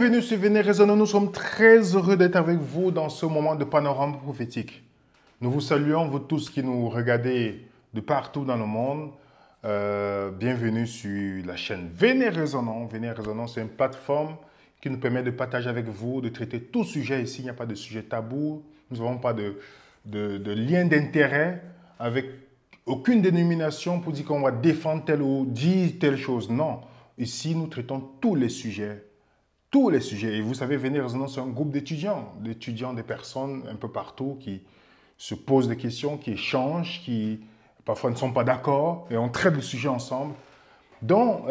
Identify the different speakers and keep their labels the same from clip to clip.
Speaker 1: Bienvenue sur Venez Raisonner. Nous sommes très heureux d'être avec vous dans ce moment de panorama prophétique. Nous vous saluons, vous tous qui nous regardez de partout dans le monde. Bienvenue sur la chaîne Venez Raisonner. Venez Raisonner, c'est une plateforme qui nous permet de partager avec vous, de traiter tout sujet ici. Il n'y a pas de sujet tabou. Nous n'avons pas de lien d'intérêt avec aucune dénomination pour dire qu'on va défendre telle ou dire telle chose. Non. Ici, nous traitons tous les sujets. Tous les sujets. Et vous savez, Venez Raisonner, c'est un groupe d'étudiants, des personnes un peu partout qui se posent des questions, qui échangent, qui parfois ne sont pas d'accord et on traite le sujet ensemble. Donc,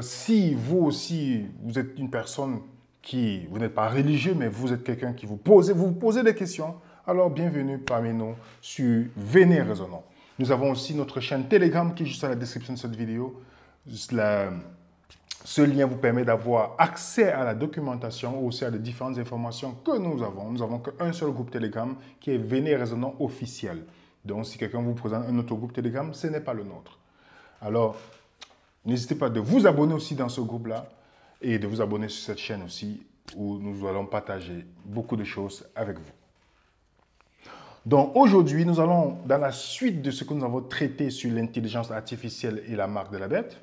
Speaker 1: si vous aussi, vous êtes une personne qui, vous n'êtes pas religieux, mais vous êtes quelqu'un qui vous posez des questions, alors bienvenue parmi nous sur Venez Raisonner. Nous avons aussi notre chaîne Telegram qui est juste à la description de cette vidéo. Ce lien vous permet d'avoir accès à la documentation ou aussi à les différentes informations que nous avons. Nous n'avons qu'un seul groupe Telegram qui est Venez Raisonner officiel. Donc, si quelqu'un vous présente un autre groupe Telegram, ce n'est pas le nôtre. Alors, n'hésitez pas de vous abonner aussi dans ce groupe-là et de vous abonner sur cette chaîne aussi où nous allons partager beaucoup de choses avec vous. Donc, aujourd'hui, nous allons, dans la suite de ce que nous avons traité sur l'intelligence artificielle et la marque de la bête.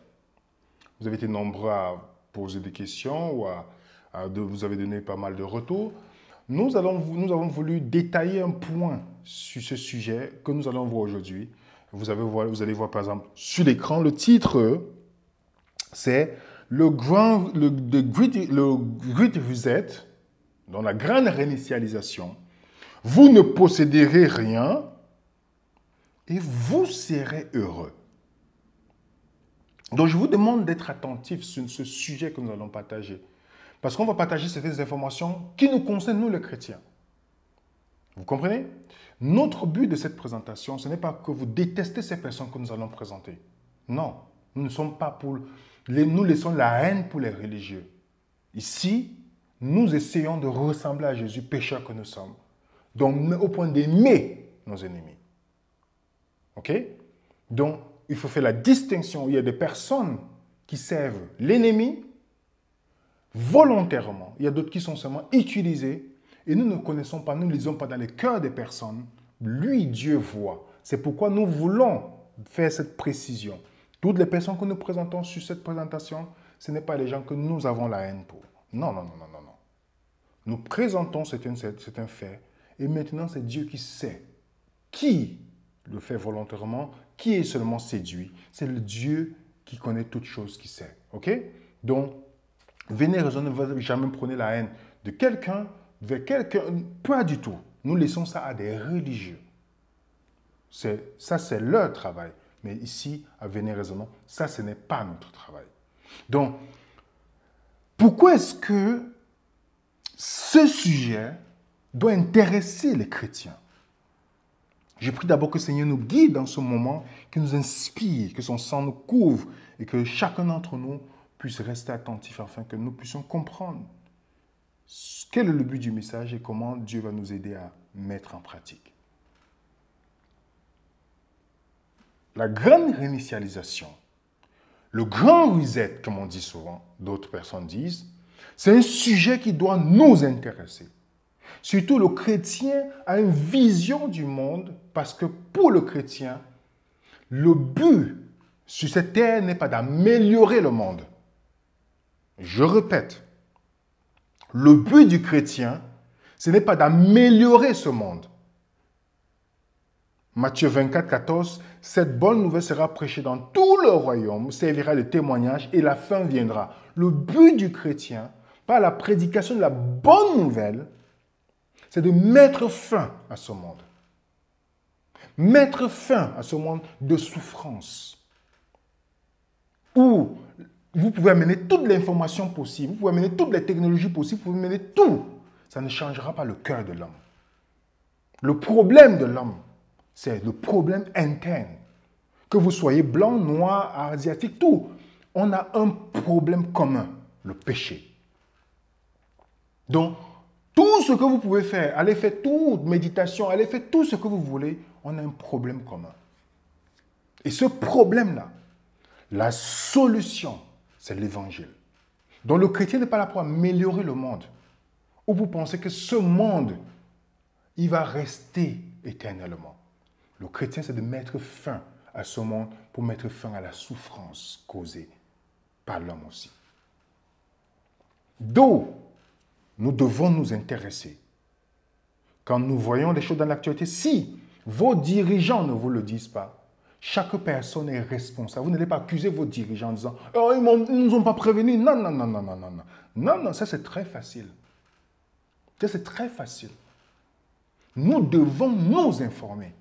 Speaker 1: Vous avez été nombreux à poser des questions ou vous avez donné pas mal de retours. Nous avons voulu détailler un point sur ce sujet que nous allons voir aujourd'hui. Vous allez voir par exemple sur l'écran, le titre, c'est le Great Reset, dans la grande réinitialisation. Vous ne posséderez rien et vous serez heureux. Donc, je vous demande d'être attentif sur ce sujet que nous allons partager. Parce qu'on va partager certaines informations qui nous concernent, nous les chrétiens. Vous comprenez? Notre but de cette présentation, ce n'est pas que vous détestez ces personnes que nous allons présenter. Non, nous ne sommes pas pour... Nous laissons la haine pour les religieux. Ici, nous essayons de ressembler à Jésus, pécheurs que nous sommes. Donc, au point d'aimer nos ennemis. OK? Donc, il faut faire la distinction. Il y a des personnes qui servent l'ennemi volontairement. Il y a d'autres qui sont seulement utilisés. Et nous ne connaissons pas, nous ne lisons pas dans les cœurs des personnes. Lui, Dieu voit. C'est pourquoi nous voulons faire cette précision. Toutes les personnes que nous présentons sur cette présentation, ce n'est pas les gens que nous avons la haine pour. Non, non, non, non, non, non. Nous présentons, c'est un fait. Et maintenant, c'est Dieu qui sait qui le fait volontairement, qui est seulement séduit. C'est le Dieu qui connaît toutes choses, qui sait. OK? Donc, Venez Raisonner, ne va jamais prôner la haine de quelqu'un vers quelqu'un. Pas du tout. Nous laissons ça à des religieux. Ça, c'est leur travail. Mais ici, à Venez Raisonner, ça, ce n'est pas notre travail. Donc, pourquoi est-ce que ce sujet doit intéresser les chrétiens? Je prie d'abord que le Seigneur nous guide dans ce moment, qu'il nous inspire, que son sang nous couvre et que chacun d'entre nous puisse rester attentif afin que nous puissions comprendre quel est le but du message et comment Dieu va nous aider à mettre en pratique. La grande réinitialisation, le grand reset, comme on dit souvent, d'autres personnes disent, c'est un sujet qui doit nous intéresser. Surtout, le chrétien a une vision du monde parce que pour le chrétien, le but sur cette terre n'est pas d'améliorer le monde. Je répète, le but du chrétien, ce n'est pas d'améliorer ce monde. Matthieu 24, 14, cette bonne nouvelle sera prêchée dans tout le royaume, servira de témoignage et la fin viendra. Le but du chrétien, par la prédication de la bonne nouvelle, c'est de mettre fin à ce monde. Mettre fin à ce monde de souffrance. Où vous pouvez amener toute l'information possible, vous pouvez amener toutes les technologies possibles, vous pouvez amener tout. Ça ne changera pas le cœur de l'homme. Le problème de l'homme, c'est le problème interne. Que vous soyez blanc, noir, asiatique, tout. On a un problème commun, le péché. Donc, tout ce que vous pouvez faire, allez faire toute méditation, allez faire tout ce que vous voulez, on a un problème commun. Et ce problème-là, la solution, c'est l'évangile. Donc le chrétien n'est pas là pour améliorer le monde. Ou vous pensez que ce monde, il va rester éternellement. Le chrétien, c'est de mettre fin à ce monde pour mettre fin à la souffrance causée par l'homme aussi. D'où nous devons nous intéresser. Quand nous voyons des choses dans l'actualité, si vos dirigeants ne vous le disent pas, chaque personne est responsable. Vous n'allez pas accuser vos dirigeants en disant « Oh, ils ne nous ont pas prévenus. » Non, non, non, non, non, non, non. Non, non, ça c'est très facile. Ça c'est très facile. Nous devons nous informer.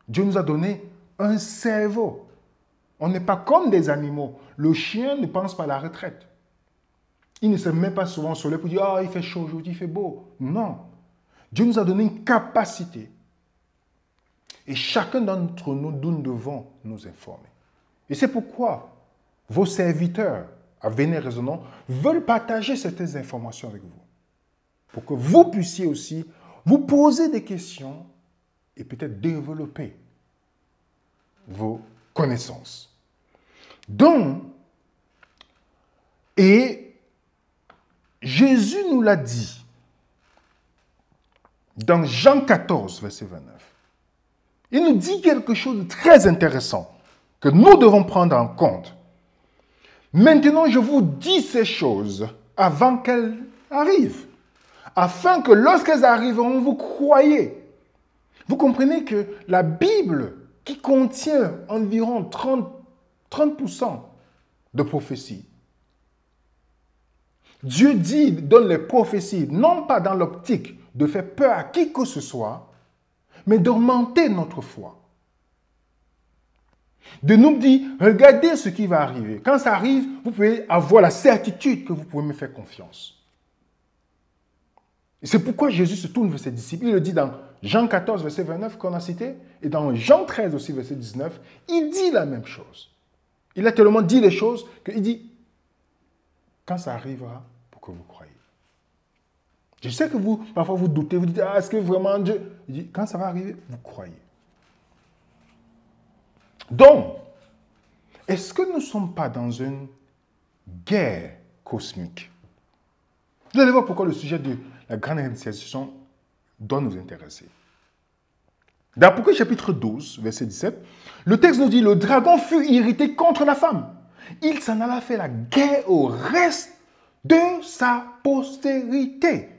Speaker 1: Dieu nous a donné un cerveau. On n'est pas comme des animaux. Le chien ne pense pas à la retraite. Il ne se met pas souvent au soleil pour dire « Ah, il fait chaud aujourd'hui, il fait beau. » Non. Dieu nous a donné une capacité. Et chacun d'entre nous, nous devons nous informer. Et c'est pourquoi vos serviteurs, à Venez Raisonnons, veulent partager certaines informations avec vous. Pour que vous puissiez aussi vous poser des questions et peut-être développer vos connaissances. Donc, et Jésus nous l'a dit dans Jean 14, verset 29. Il nous dit quelque chose de très intéressant que nous devons prendre en compte. Maintenant, je vous dis ces choses avant qu'elles arrivent, afin que lorsqu'elles arriveront, vous croyez. Vous comprenez que la Bible, qui contient environ 30% de prophéties, Dieu dit, donne les prophéties, non pas dans l'optique de faire peur à qui que ce soit, mais d'augmenter notre foi. De nous dire, regardez ce qui va arriver. Quand ça arrive, vous pouvez avoir la certitude que vous pouvez me faire confiance. Et c'est pourquoi Jésus se tourne vers ses disciples. Il le dit dans Jean 14, verset 29 qu'on a cité, et dans Jean 13 aussi, verset 19, il dit la même chose. Il a tellement dit les choses qu'il dit, quand ça arrivera, pour que vous croyez. Je sais que vous, parfois vous doutez, vous dites, ah, est-ce que vraiment Dieu... Il dit, quand ça va arriver, vous croyez. Donc, est-ce que nous ne sommes pas dans une guerre cosmique? Vous allez voir pourquoi le sujet de la grande initiation doit nous intéresser. Dans Apocalypse chapitre 12, verset 17, le texte nous dit, le dragon fut irrité contre la femme. Il s'en alla faire la guerre au reste de sa postérité.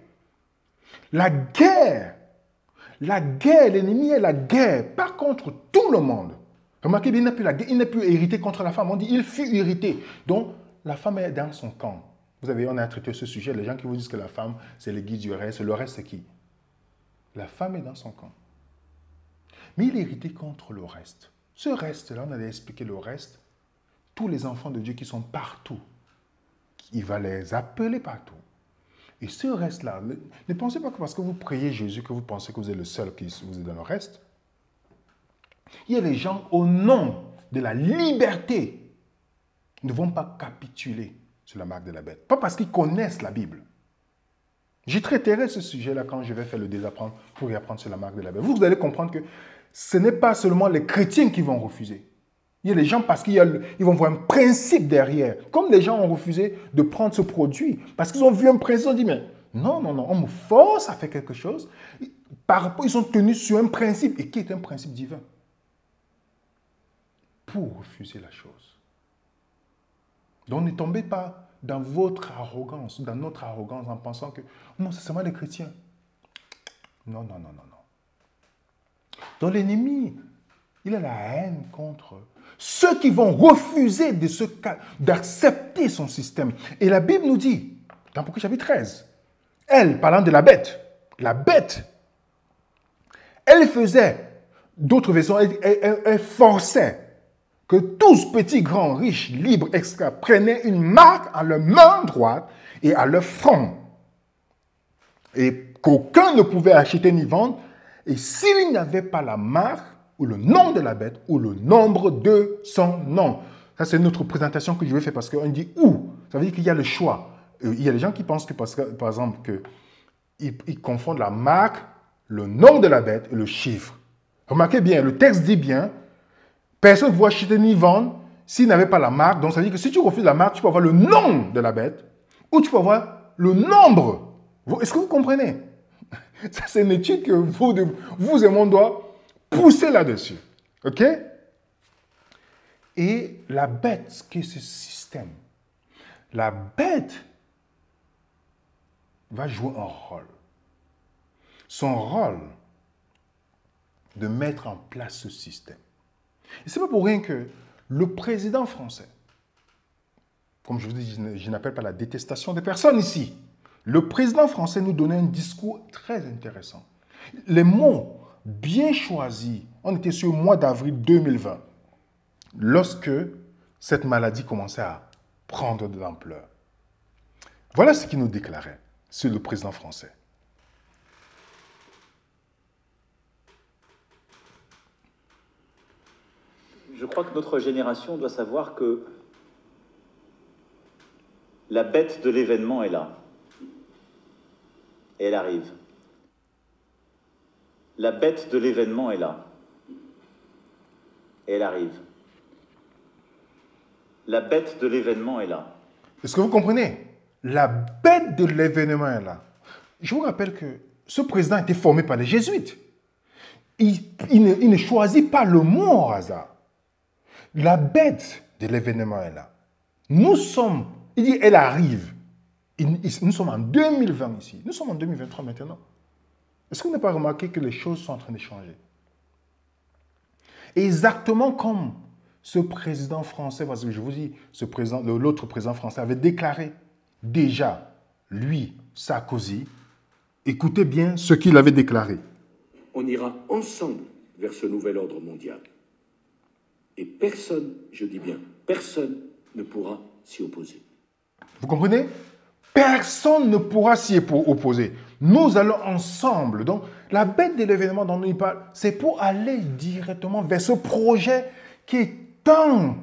Speaker 1: La guerre, l'ennemi est la guerre, pas contre tout le monde. Remarquez bien, il n'est plus irrité contre la femme. On dit, il fut irrité. Donc, la femme est dans son camp. Vous savez, on a traité ce sujet. Les gens qui vous disent que la femme, c'est le guide du reste. Le reste, c'est qui? La femme est dans son camp. Mais il est irrité contre le reste. Ce reste-là, on allait expliquer le reste. Tous les enfants de Dieu qui sont partout, il va les appeler partout. Et ce reste-là, ne pensez pas que parce que vous priez Jésus, que vous pensez que vous êtes le seul qui vous est dans le reste. Il y a des gens, au nom de la liberté, ne vont pas capituler sur la marque de la bête. Pas parce qu'ils connaissent la Bible. J'ai traité ce sujet-là quand je vais faire le désapprendre pour y apprendre sur la marque de la bête. Vous allez comprendre que ce n'est pas seulement les chrétiens qui vont refuser. Il y a des gens parce qu'ils vont voir un principe derrière. Comme les gens ont refusé de prendre ce produit parce qu'ils ont vu un principe, ils ont dit, mais non, non, non, on me force à faire quelque chose. Par rapport, ils sont tenus sur un principe, et qui est un principe divin. Pour refuser la chose. Donc ne tombez pas dans votre arrogance, dans notre arrogance en pensant que non, c'est seulement les chrétiens. Non, non, non, non, non. Donc l'ennemi, il a la haine contre ceux qui vont refuser d'accepter son système. Et la Bible nous dit, dans Apocalypse chapitre 13, elle, parlant de la bête, elle faisait, d'autres versions, elle forçait que tous, petits, grands, riches, libres, esclaves, prenaient une marque à leur main droite et à leur front. Et qu'aucun ne pouvait acheter ni vendre. Et s'il n'y avait pas la marque, ou le nom de la bête, ou le nombre de son nom. Ça, c'est notre présentation que je vais faire parce qu'on dit où. Ça veut dire qu'il y a le choix. Il y a des gens qui pensent que, par exemple, ils confondent la marque, le nom de la bête et le chiffre. Remarquez bien, le texte dit bien, personne ne peut acheter ni vendre s'il n'avait pas la marque. Donc, ça veut dire que si tu refuses la marque, tu peux avoir le nom de la bête, où tu peux voir le nombre. Est-ce que vous comprenez? Ça, c'est une étude que vous et moi, on doit pousser là-dessus. OK? Et la bête, qui est ce système, la bête va jouer un rôle. Son rôle de mettre en place ce système. Et ce n'est pas pour rien que le président français, comme je vous dis, je n'appelle pas la détestation des personnes ici. Le président français nous donnait un discours très intéressant. Les mots bien choisis, on était sur le mois d'avril 2020, lorsque cette maladie commençait à prendre de l'ampleur. Voilà ce qu'il nous déclarait sur le président français.
Speaker 2: Je crois que notre génération doit savoir que la bête de l'événement est là. Et elle arrive. La bête de l'événement est là. Et elle arrive. La bête de l'événement est là.
Speaker 1: Est-ce que vous comprenez? La bête de l'événement est là. Je vous rappelle que ce président a été formé par les jésuites. Il ne choisit pas le mot au hasard. La bête de l'événement est là. Nous sommes, il dit, elle arrive. Nous sommes en 2020 ici. Nous sommes en 2023 maintenant. Est-ce que vous n'avez pas remarqué que les choses sont en train de changer? Exactement comme ce président français, parce que je vous dis, l'autre président français avait déclaré déjà, lui, Sarkozy, écoutez bien ce qu'il avait déclaré.
Speaker 3: On ira ensemble vers ce nouvel ordre mondial. Et personne, je dis bien, personne ne pourra s'y opposer.
Speaker 1: Vous comprenez? Personne ne pourra s'y opposer. Nous allons ensemble. Donc, la bête de l'événement dont nous parlons, c'est pour aller directement vers ce projet qui est tant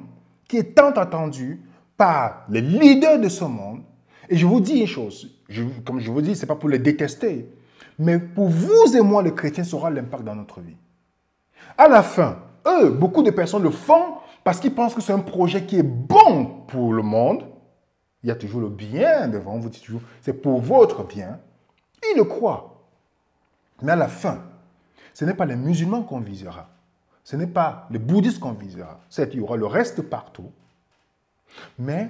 Speaker 1: attendu par les leaders de ce monde. Et je vous dis une chose, comme je vous dis, ce n'est pas pour les détester, mais pour vous et moi, les chrétiens, ça aura l'impact dans notre vie. À la fin, beaucoup de personnes le font parce qu'ils pensent que c'est un projet qui est bon pour le monde. Il y a toujours le bien devant vous, toujours, c'est pour votre bien. Ils le croient. Mais à la fin, ce n'est pas les musulmans qu'on visera. Ce n'est pas les bouddhistes qu'on visera. Certes, il y aura le reste partout. Mais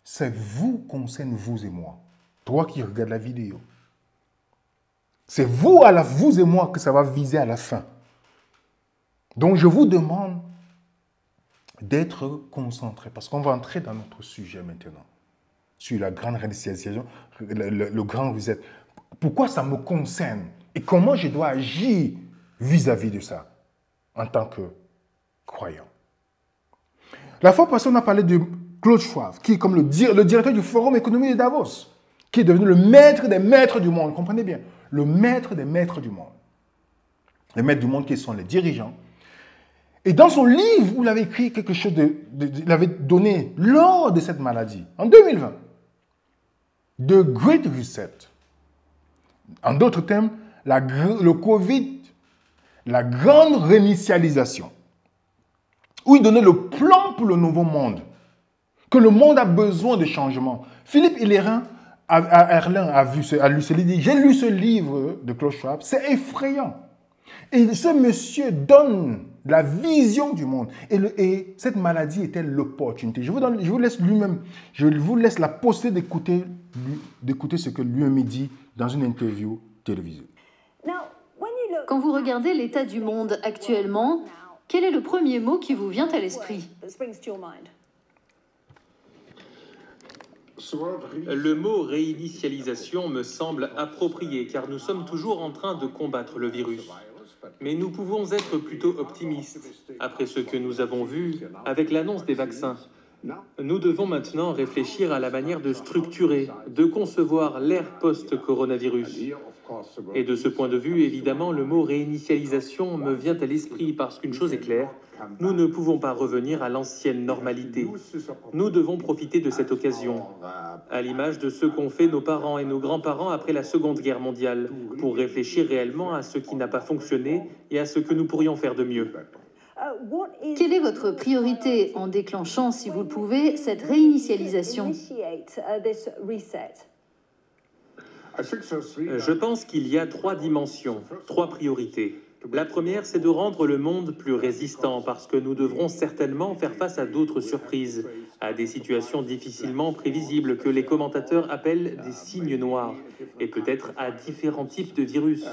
Speaker 1: c'est vous concerne, vous et moi. Toi qui regardes la vidéo. C'est vous et moi que ça va viser à la fin. Donc je vous demande d'être concentré parce qu'on va entrer dans notre sujet maintenant. Sur la grande réinitialisation, le grand reset. Pourquoi ça me concerne et comment je dois agir vis-à-vis de ça en tant que croyant. La fois passée, on a parlé de Klaus Schwab, qui est comme le directeur du Forum économique de Davos, qui est devenu le maître des maîtres du monde. Comprenez bien, le maître des maîtres du monde. Les maîtres du monde qui sont les dirigeants. Et dans son livre, où il avait écrit quelque chose, il avait donné lors de cette maladie, en 2020, The Great Reset. En d'autres termes, le Covid, la grande réinitialisation, où il donnait le plan pour le nouveau monde, que le monde a besoin de changement. Philippe Herrlin a lu ce livre, j'ai lu ce livre de Klaus Schwab, c'est effrayant. Et ce monsieur donne la vision du monde. Et cette maladie était l'opportunité. Je vous laisse lui-même, je vous laisse la possibilité d'écouter ce que lui-même dit dans une interview télévisée.
Speaker 4: Quand vous regardez l'état du monde actuellement, quel est le premier mot qui vous vient à l'esprit?
Speaker 5: Le mot réinitialisation me semble approprié car nous sommes toujours en train de combattre le virus. Mais nous pouvons être plutôt optimistes après ce que nous avons vu avec l'annonce des vaccins. Nous devons maintenant réfléchir à la manière de structurer, de concevoir l'ère post-coronavirus. Et de ce point de vue, évidemment, le mot réinitialisation me vient à l'esprit parce qu'une chose est claire, nous ne pouvons pas revenir à l'ancienne normalité. Nous devons profiter de cette occasion, à l'image de ce qu'ont fait nos parents et nos grands-parents après la Seconde Guerre mondiale, pour réfléchir réellement à ce qui n'a pas fonctionné et à ce que nous pourrions faire de mieux.
Speaker 4: Quelle est votre priorité en déclenchant, si vous le pouvez, cette réinitialisation?
Speaker 5: Je pense qu'il y a 3 dimensions, 3 priorités. La première, c'est de rendre le monde plus résistant, parce que nous devrons certainement faire face à d'autres surprises, à des situations difficilement prévisibles que les commentateurs appellent des signes noirs, et peut-être à différents types de virus.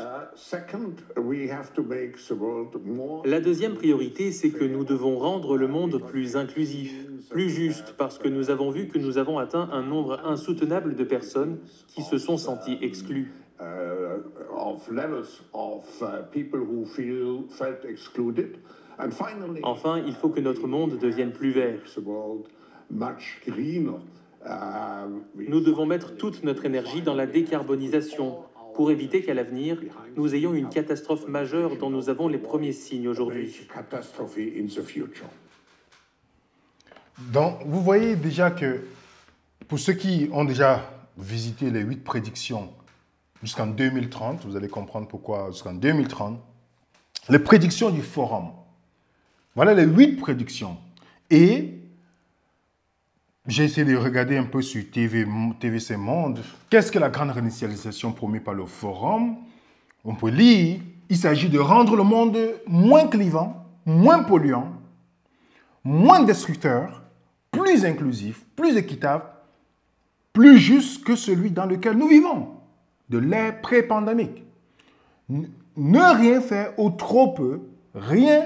Speaker 5: La deuxième priorité, c'est que nous devons rendre le monde plus inclusif, plus juste, parce que nous avons vu que nous avons atteint un nombre insoutenable de personnes qui se sont senties exclues. Enfin, il faut que notre monde devienne plus vert. Nous devons mettre toute notre énergie dans la décarbonisation pour éviter qu'à l'avenir, nous ayons une catastrophe majeure dont nous avons les premiers signes aujourd'hui.
Speaker 1: Donc, vous voyez déjà que pour ceux qui ont déjà visité les 8 prédictions jusqu'en 2030, vous allez comprendre pourquoi jusqu'en 2030, les prédictions du forum. Voilà les 8 prédictions. Et j'ai essayé de regarder un peu sur TVC Monde. Qu'est-ce que la grande réinitialisation promise par le forum? On peut lire, il s'agit de rendre le monde moins clivant, moins polluant, moins destructeur, plus inclusif, plus équitable, plus juste que celui dans lequel nous vivons, de l'ère pré-pandémique. Ne rien faire ou trop peu, rien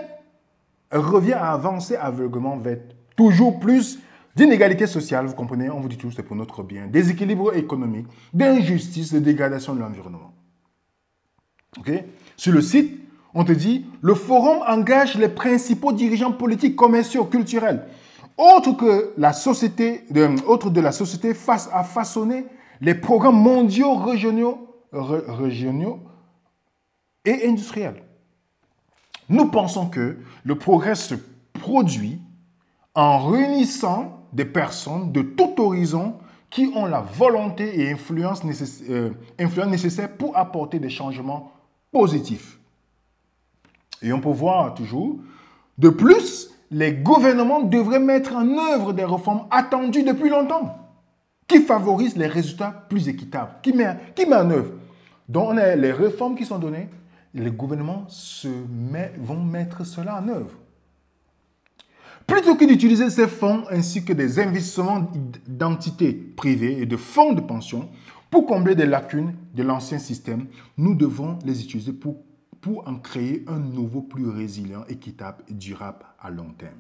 Speaker 1: revient à avancer aveuglément vers toujours plus d'inégalités sociales, vous comprenez, on vous dit tout, c'est pour notre bien, déséquilibre économique, d'injustice, de dégradation de l'environnement. Okay? Sur le site, on te dit, le forum engage les principaux dirigeants politiques, commerciaux, culturels, autres de la société face à façonner les programmes mondiaux, régionaux et industriels. Nous pensons que le progrès se produit en réunissant des personnes de tout horizon qui ont la volonté et influence nécessaire pour apporter des changements positifs. Et on peut voir toujours, de plus, les gouvernements devraient mettre en œuvre des réformes attendues depuis longtemps, qui favorisent les résultats plus équitables, qui met en œuvre. Donc, on a les réformes qui sont données, et les gouvernements vont mettre cela en œuvre. Plutôt que d'utiliser ces fonds ainsi que des investissements d'entités privées et de fonds de pension pour combler des lacunes de l'ancien système, nous devons les utiliser pour en créer un nouveau plus résilient, équitable et durable à long terme.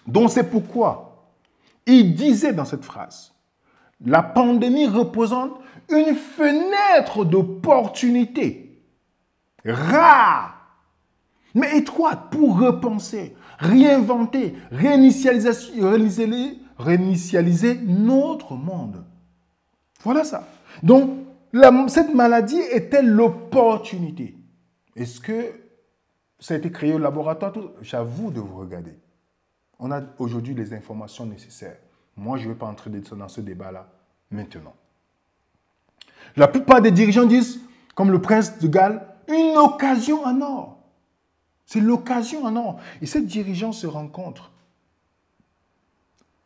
Speaker 1: Donc c'est pourquoi il disait dans cette phrase, la pandémie représente une fenêtre d'opportunité rare, mais étroite pour repenser, réinventer, réinitialiser notre monde. Voilà ça. Donc, cette maladie était l'opportunité. Est-ce que ça a été créé au laboratoire? J'avoue de vous regarder. On a aujourd'hui les informations nécessaires. Moi, je ne vais pas entrer dans ce débat-là maintenant. La plupart des dirigeants disent, comme le prince de Galles, une occasion en or. C'est l'occasion en or. Et ces dirigeants se rencontrent.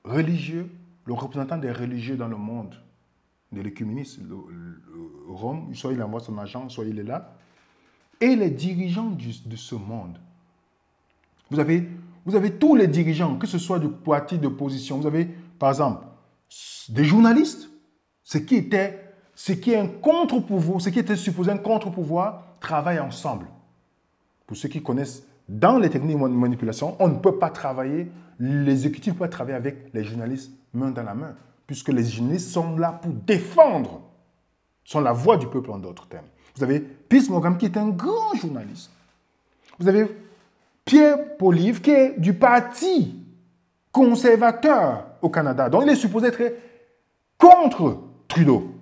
Speaker 1: Religieux, le représentant des religieux dans le monde, de l'écuménisme, Rome, soit il envoie son agent, soit il est là, et les dirigeants de ce monde. Vous avez tous les dirigeants, que ce soit du parti d'opposition. Vous avez, par exemple, des journalistes, ce qui est un contre-pouvoir, ce qui était supposé un contre-pouvoir, travaillent ensemble. Pour ceux qui connaissent, dans les techniques de manipulation, on ne peut pas travailler, l'exécutif ne peut pas travailler avec les journalistes main dans la main, puisque les journalistes sont là pour défendre, sont la voix du peuple en d'autres termes. Vous avez Piers Morgan qui est un grand journaliste. Vous avez Pierre Poilievre qui est du parti conservateur au Canada. Donc il est supposé être contre Trudeau.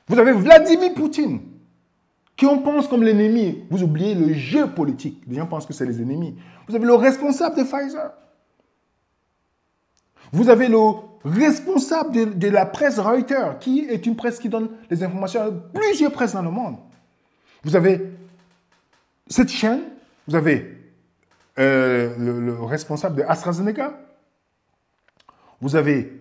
Speaker 1: Vous avez Vladimir Poutine qui on pense comme l'ennemi. Vous oubliez le jeu politique. Les gens pensent que c'est les ennemis. Vous avez le responsable de Pfizer. Vous avez le responsable de la presse Reuters, qui est une presse qui donne les informations à plusieurs presses dans le monde. Vous avez cette chaîne Vous avez le responsable de AstraZeneca. Vous avez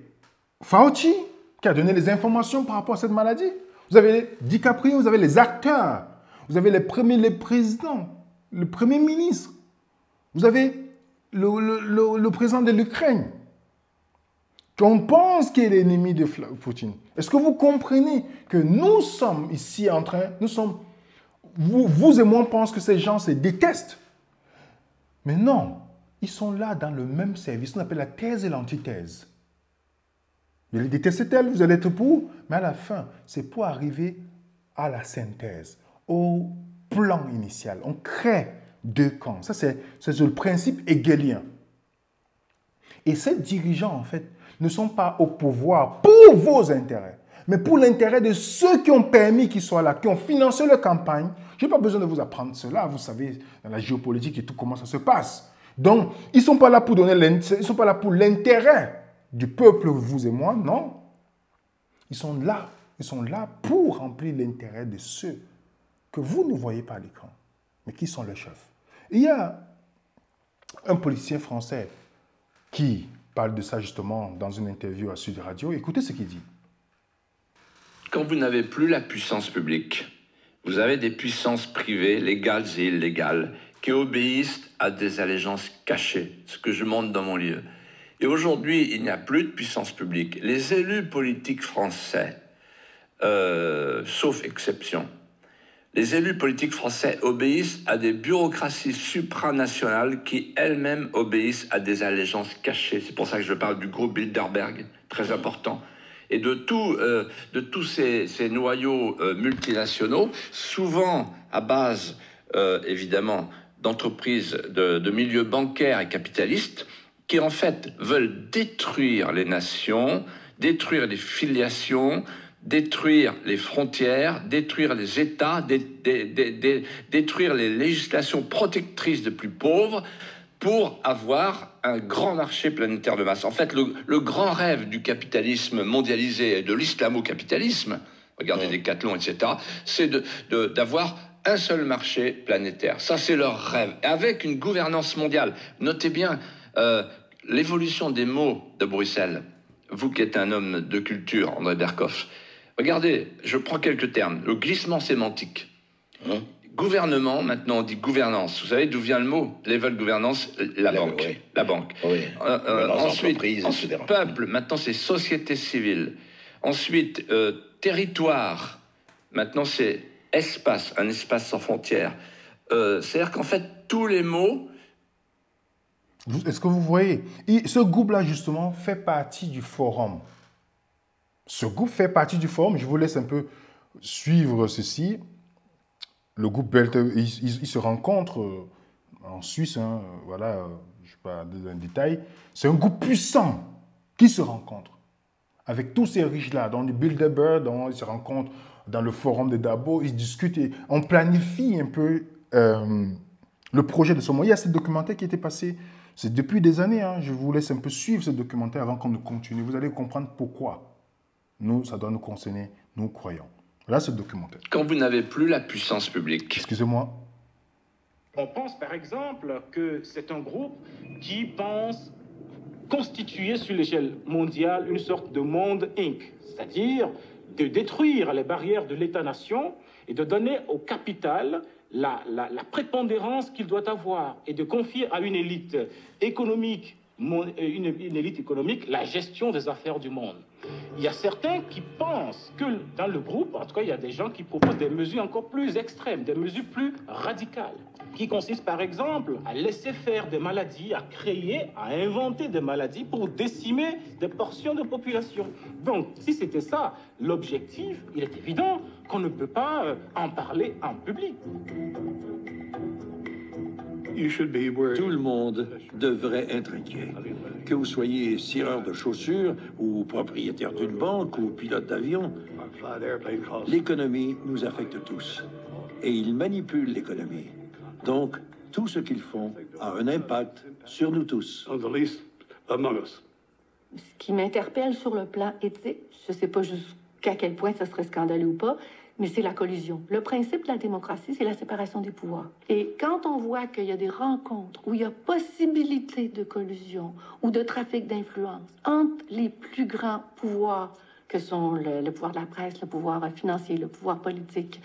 Speaker 1: Fauci, qui a donné les informations par rapport à cette maladie. Vous avez DiCaprio, vous avez les acteurs. Vous avez les présidents, le premier ministre. Vous avez le président de l'Ukraine. On pense qu'il est l'ennemi de Poutine. Est-ce que vous comprenez que nous sommes ici en train, vous et moi, on pense que ces gens se détestent. Mais non, ils sont là dans le même service. On appelle la thèse et l'antithèse. Vous allez détester tel, vous allez être pour, mais à la fin, c'est pour arriver à la synthèse, au plan initial. On crée deux camps. Ça, c'est le principe hegelien. Et ces dirigeants, en fait, ne sont pas au pouvoir pour vos intérêts, mais pour l'intérêt de ceux qui ont permis qu'ils soient là, qui ont financé leur campagne. Je n'ai pas besoin de vous apprendre cela. Vous savez, dans la géopolitique et tout, comment ça se passe. Donc, ils ne sont pas là pour ils sont pas là pour l'intérêt du peuple, vous et moi, non. Ils sont là pour remplir l'intérêt de ceux que vous ne voyez pas à l'écran, mais qui sont les chefs. Et il y a un politicien français qui parle de ça justement dans une interview à Sud Radio. Écoutez ce qu'il dit.
Speaker 6: Quand vous n'avez plus la puissance publique, vous avez des puissances privées, légales et illégales, qui obéissent à des allégeances cachées, ce que je montre dans mon livre. Et aujourd'hui, il n'y a plus de puissance publique. Les élus politiques français, sauf exception, les élus politiques français obéissent à des bureaucraties supranationales qui elles-mêmes obéissent à des allégeances cachées. C'est pour ça que je parle du groupe Bilderberg, très important. Et de tous ces noyaux multinationaux, souvent à base, évidemment, d'entreprises de milieu bancaire et capitaliste, qui en fait veulent détruire les nations, détruire les filiations, détruire les frontières, détruire les États, détruire les législations protectrices des plus pauvres pour avoir un grand marché planétaire de masse. En fait, le grand rêve du capitalisme mondialisé et de l'islamo-capitalisme, regardez Decathlon, etc., c'est d'avoir un seul marché planétaire. Ça, c'est leur rêve. Avec une gouvernance mondiale. Notez bien l'évolution des mots de Bruxelles. Vous qui êtes un homme de culture, André Berkoff, regardez, je prends quelques termes. Le glissement sémantique. Gouvernement, maintenant on dit gouvernance. Vous savez d'où vient le mot? Level gouvernance, la banque. Oui. La banque. Oui. Ensuite, peuple, maintenant c'est société civile. Ensuite, territoire, maintenant c'est espace, un espace sans frontières. C'est-à-dire qu'en fait, tous les mots...
Speaker 1: Est-ce que vous voyez? Et ce groupe-là, justement, fait partie du forum. Ce groupe fait partie du forum. Je vous laisse un peu suivre ceci. Le groupe Belter, il se rencontre en Suisse. Hein, voilà, je ne vais pas donner un détail. C'est un groupe puissant qui se rencontre avec tous ces riches-là. Dans le Bilderberg, ils se rencontrent dans le forum de Davos. Ils discutent et on planifie un peu le projet de ce moment. Il y a ce documentaire qui était passé. C'est depuis des années. Hein. Je vous laisse un peu suivre ce documentaire avant qu'on ne continue. Vous allez comprendre pourquoi. Nous, ça doit nous concerner. Nous croyons. Là, ce documentaire.
Speaker 6: Quand vous n'avez plus la puissance publique.
Speaker 1: Excusez-moi.
Speaker 7: On pense par exemple que c'est un groupe qui pense constituer sur l'échelle mondiale une sorte de monde Inc. C'est-à-dire de détruire les barrières de l'État-nation et de donner au capital la prépondérance qu'il doit avoir et de confier à une élite économique, une élite économique, la gestion des affaires du monde. Il y a certains qui pensent que dans le groupe, en tout cas, il y a des gens qui proposent des mesures encore plus extrêmes, des mesures plus radicales, qui consistent par exemple à laisser faire des maladies, à créer, à inventer des maladies pour décimer des portions de population. Donc, si c'était ça l'objectif, il est évident qu'on ne peut pas en parler en public.
Speaker 8: Tout le monde devrait être inquiet. Que vous soyez cireur de chaussures ou propriétaire d'une banque ou pilote d'avion, l'économie nous affecte tous. Et ils manipulent l'économie. Donc, tout ce qu'ils font a un impact sur nous tous.
Speaker 9: Ce qui m'interpelle sur le plan éthique, je ne sais pas jusqu'à quel point ça serait scandaleux ou pas, mais c'est la collusion. Le principe de la démocratie, c'est la séparation des pouvoirs. Et quand on voit qu'il y a des rencontres où il y a possibilité de collusion ou de trafic d'influence entre les plus grands pouvoirs que sont le pouvoir de la presse, le pouvoir financier, le pouvoir politique,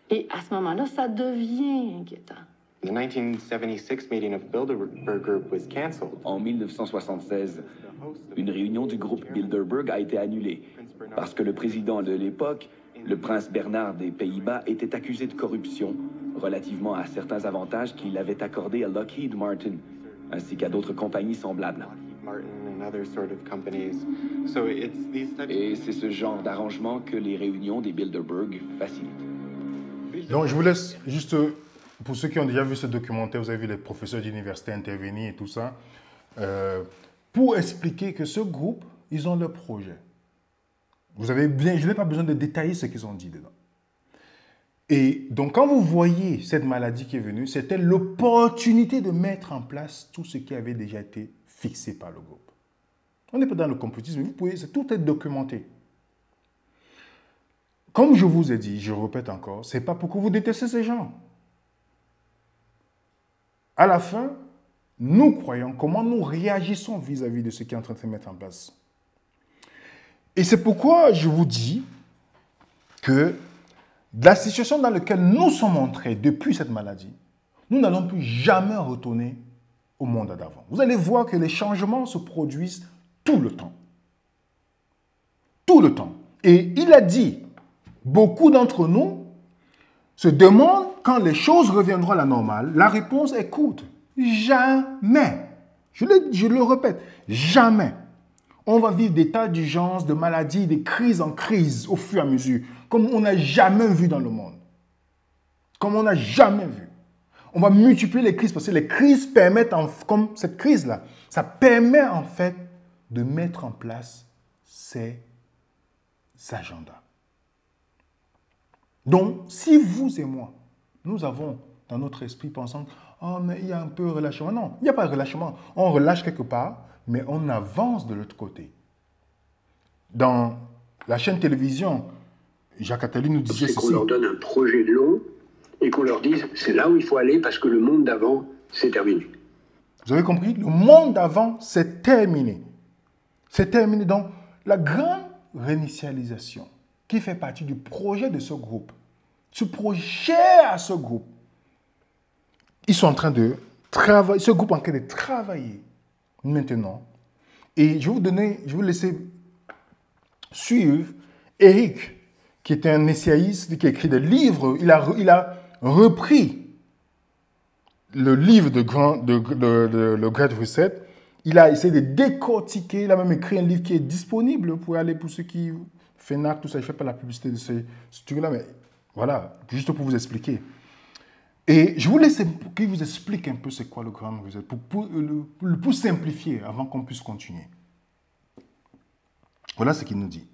Speaker 9: et à ce moment-là, ça devient inquiétant.
Speaker 10: The 1976 meeting of Bilderberg Group was canceled.
Speaker 11: En 1976, une réunion du groupe Bilderberg a été annulée parce que le président de l'époque, le prince Bernard des Pays-Bas, était accusé de corruption relativement à certains avantages qu'il avait accordés à Lockheed Martin, ainsi qu'à d'autres compagnies semblables. Et c'est ce genre d'arrangement que les réunions des Bilderberg facilitent.
Speaker 1: Donc je vous laisse juste... Pour ceux qui ont déjà vu ce documentaire, vous avez vu les professeurs d'université intervenir et tout ça, pour expliquer que ce groupe, ils ont leur projet. Vous avez bien, je n'ai pas besoin de détailler ce qu'ils ont dit dedans. Et donc, quand vous voyez cette maladie qui est venue, c'était l'opportunité de mettre en place tout ce qui avait déjà été fixé par le groupe. On n'est pas dans le complotisme, vous pouvez, tout est documenté. Comme je vous ai dit, je répète encore, ce n'est pas pour que vous détestez ces gens. À la fin, nous croyons comment nous réagissons vis-à-vis de ce qui est en train de se mettre en place. Et c'est pourquoi je vous dis que la situation dans laquelle nous sommes entrés depuis cette maladie, nous n'allons plus jamais retourner au monde d'avant. Vous allez voir que les changements se produisent tout le temps. Tout le temps. Et il a dit, beaucoup d'entre nous se demandent quand les choses reviendront à la normale. La réponse est courte. Jamais. Je le répète, jamais. On va vivre des tas d'urgences, de maladies, des crises en crise au fur et à mesure, comme on n'a jamais vu dans le monde. Comme on n'a jamais vu. On va multiplier les crises parce que les crises permettent, comme cette crise-là, ça permet en fait de mettre en place ces agendas. Donc, si vous et moi, nous avons dans notre esprit pensant « Oh, mais il y a un peu de relâchement ». Non, il n'y a pas de relâchement. On relâche quelque part, mais on avance de l'autre côté. Dans la chaîne télévision, Jacques Attali nous disait ceci.
Speaker 12: C'est qu'on leur donne un projet long et qu'on leur dise « C'est là où il faut aller parce que le monde d'avant, c'est terminé ».
Speaker 1: Vous avez compris? Le monde d'avant, c'est terminé. C'est terminé. Donc, la grande réinitialisation qui fait partie du projet de ce groupe, ce projet à ce groupe, ils sont en train de travailler, ce groupe est en train de travailler maintenant. Et je vais vous laisser suivre Eric, qui est un essayiste, qui a écrit des livres. Il a repris le livre de le Great Reset. Il a essayé de décortiquer. Il a même écrit un livre qui est disponible pour aller pour ceux qui FENAC, tout ça. Je ne fais pas la publicité de ce truc-là, mais voilà, juste pour vous expliquer. Et je vous laisse qu'il vous explique un peu c'est quoi le Grand Reset, pour simplifier avant qu'on puisse continuer. Voilà ce qu'il nous dit.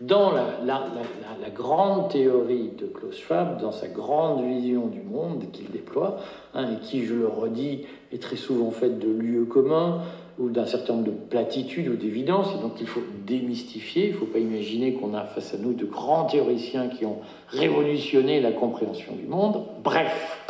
Speaker 13: Dans la grande théorie de Klaus Schwab, dans sa grande vision du monde qu'il déploie, et qui, je le redis, est très souvent faite de lieux communs ou d'un certain nombre de platitudes ou d'évidences, et donc il faut démystifier. Il ne faut pas imaginer qu'on a face à nous de grands théoriciens qui ont révolutionné la compréhension du monde. Bref,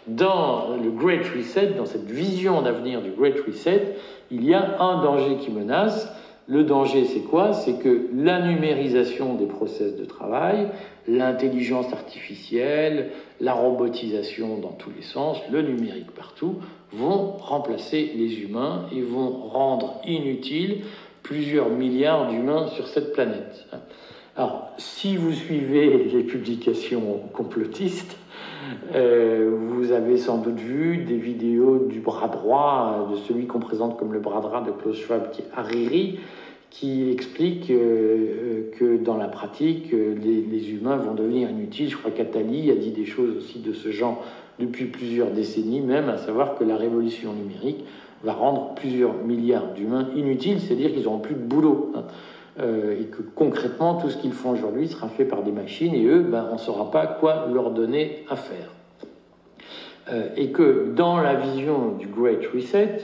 Speaker 13: dans le Great Reset, dans cette vision d'avenir du Great Reset, il y a un danger qui menace. Le danger, c'est quoi? C'est que la numérisation des process de travail, l'intelligence artificielle, la robotisation dans tous les sens, le numérique partout, vont remplacer les humains et vont rendre inutiles plusieurs milliards d'humains sur cette planète. Alors, si vous suivez les publications complotistes, vous avez sans doute vu des vidéos du bras droit, de celui qu'on présente comme le bras droit de Klaus Schwab, qui est Hariri, qui explique que dans la pratique, les humains vont devenir inutiles. Je crois qu'Attali a dit des choses aussi de ce genre depuis plusieurs décennies, même à savoir que la révolution numérique va rendre plusieurs milliards d'humains inutiles, c'est-à-dire qu'ils n'auront plus de boulot. Et que concrètement, tout ce qu'ils font aujourd'hui sera fait par des machines, et eux, on ne saura pas quoi leur donner à faire. Et que dans la vision du Great Reset,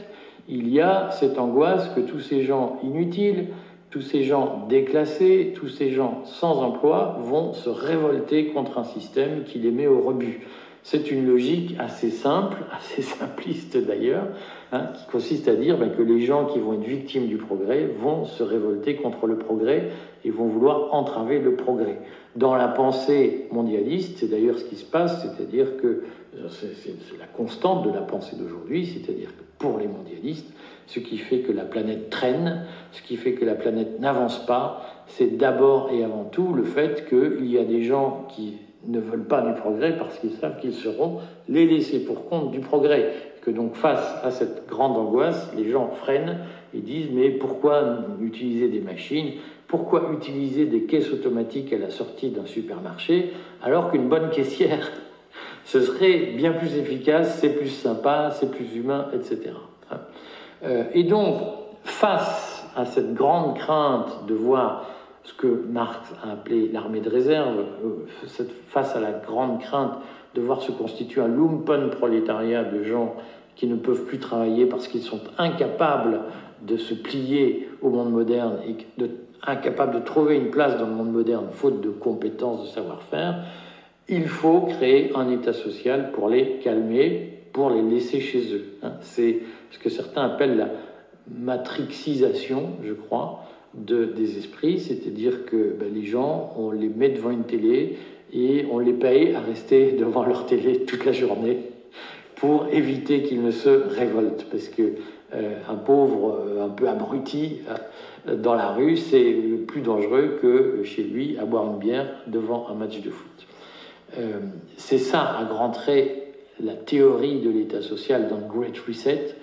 Speaker 13: il y a cette angoisse que tous ces gens inutiles tous ces gens déclassés, tous ces gens sans emploi vont se révolter contre un système qui les met au rebut. C'est une logique assez simple, assez simpliste d'ailleurs, qui consiste à dire que les gens qui vont être victimes du progrès vont se révolter contre le progrès et vont vouloir entraver le progrès. Dans la pensée mondialiste, c'est d'ailleurs ce qui se passe, c'est-à-dire que c'est la constante de la pensée d'aujourd'hui, c'est-à-dire que pour les mondialistes, ce qui fait que la planète traîne, ce qui fait que la planète n'avance pas, c'est d'abord et avant tout le fait qu'il y a des gens qui ne veulent pas du progrès parce qu'ils savent qu'ils seront les laissés pour compte du progrès. Que donc face à cette grande angoisse, les gens freinent et disent mais pourquoi utiliser des machines, pourquoi utiliser des caisses automatiques à la sortie d'un supermarché alors qu'une bonne caissière, ce serait bien plus efficace, c'est plus sympa, c'est plus humain, etc. Et donc, face à cette grande crainte de voir ce que Marx a appelé l'armée de réserve, face à la grande crainte de voir se constituer un lumpenprolétariat de gens qui ne peuvent plus travailler parce qu'ils sont incapables de se plier au monde moderne et incapables de trouver une place dans le monde moderne faute de compétences, de savoir-faire, il faut créer un État social pour les calmer, pour les laisser chez eux. C'est ce que certains appellent la matrixisation, je crois, des esprits, c'est-à-dire que les gens, on les met devant une télé et on les paye à rester devant leur télé toute la journée pour éviter qu'ils ne se révoltent, parce que un pauvre un peu abruti dans la rue, c'est plus dangereux que chez lui à boire une bière devant un match de foot. C'est ça, à grands traits, la théorie de l'État social dans le Great Reset,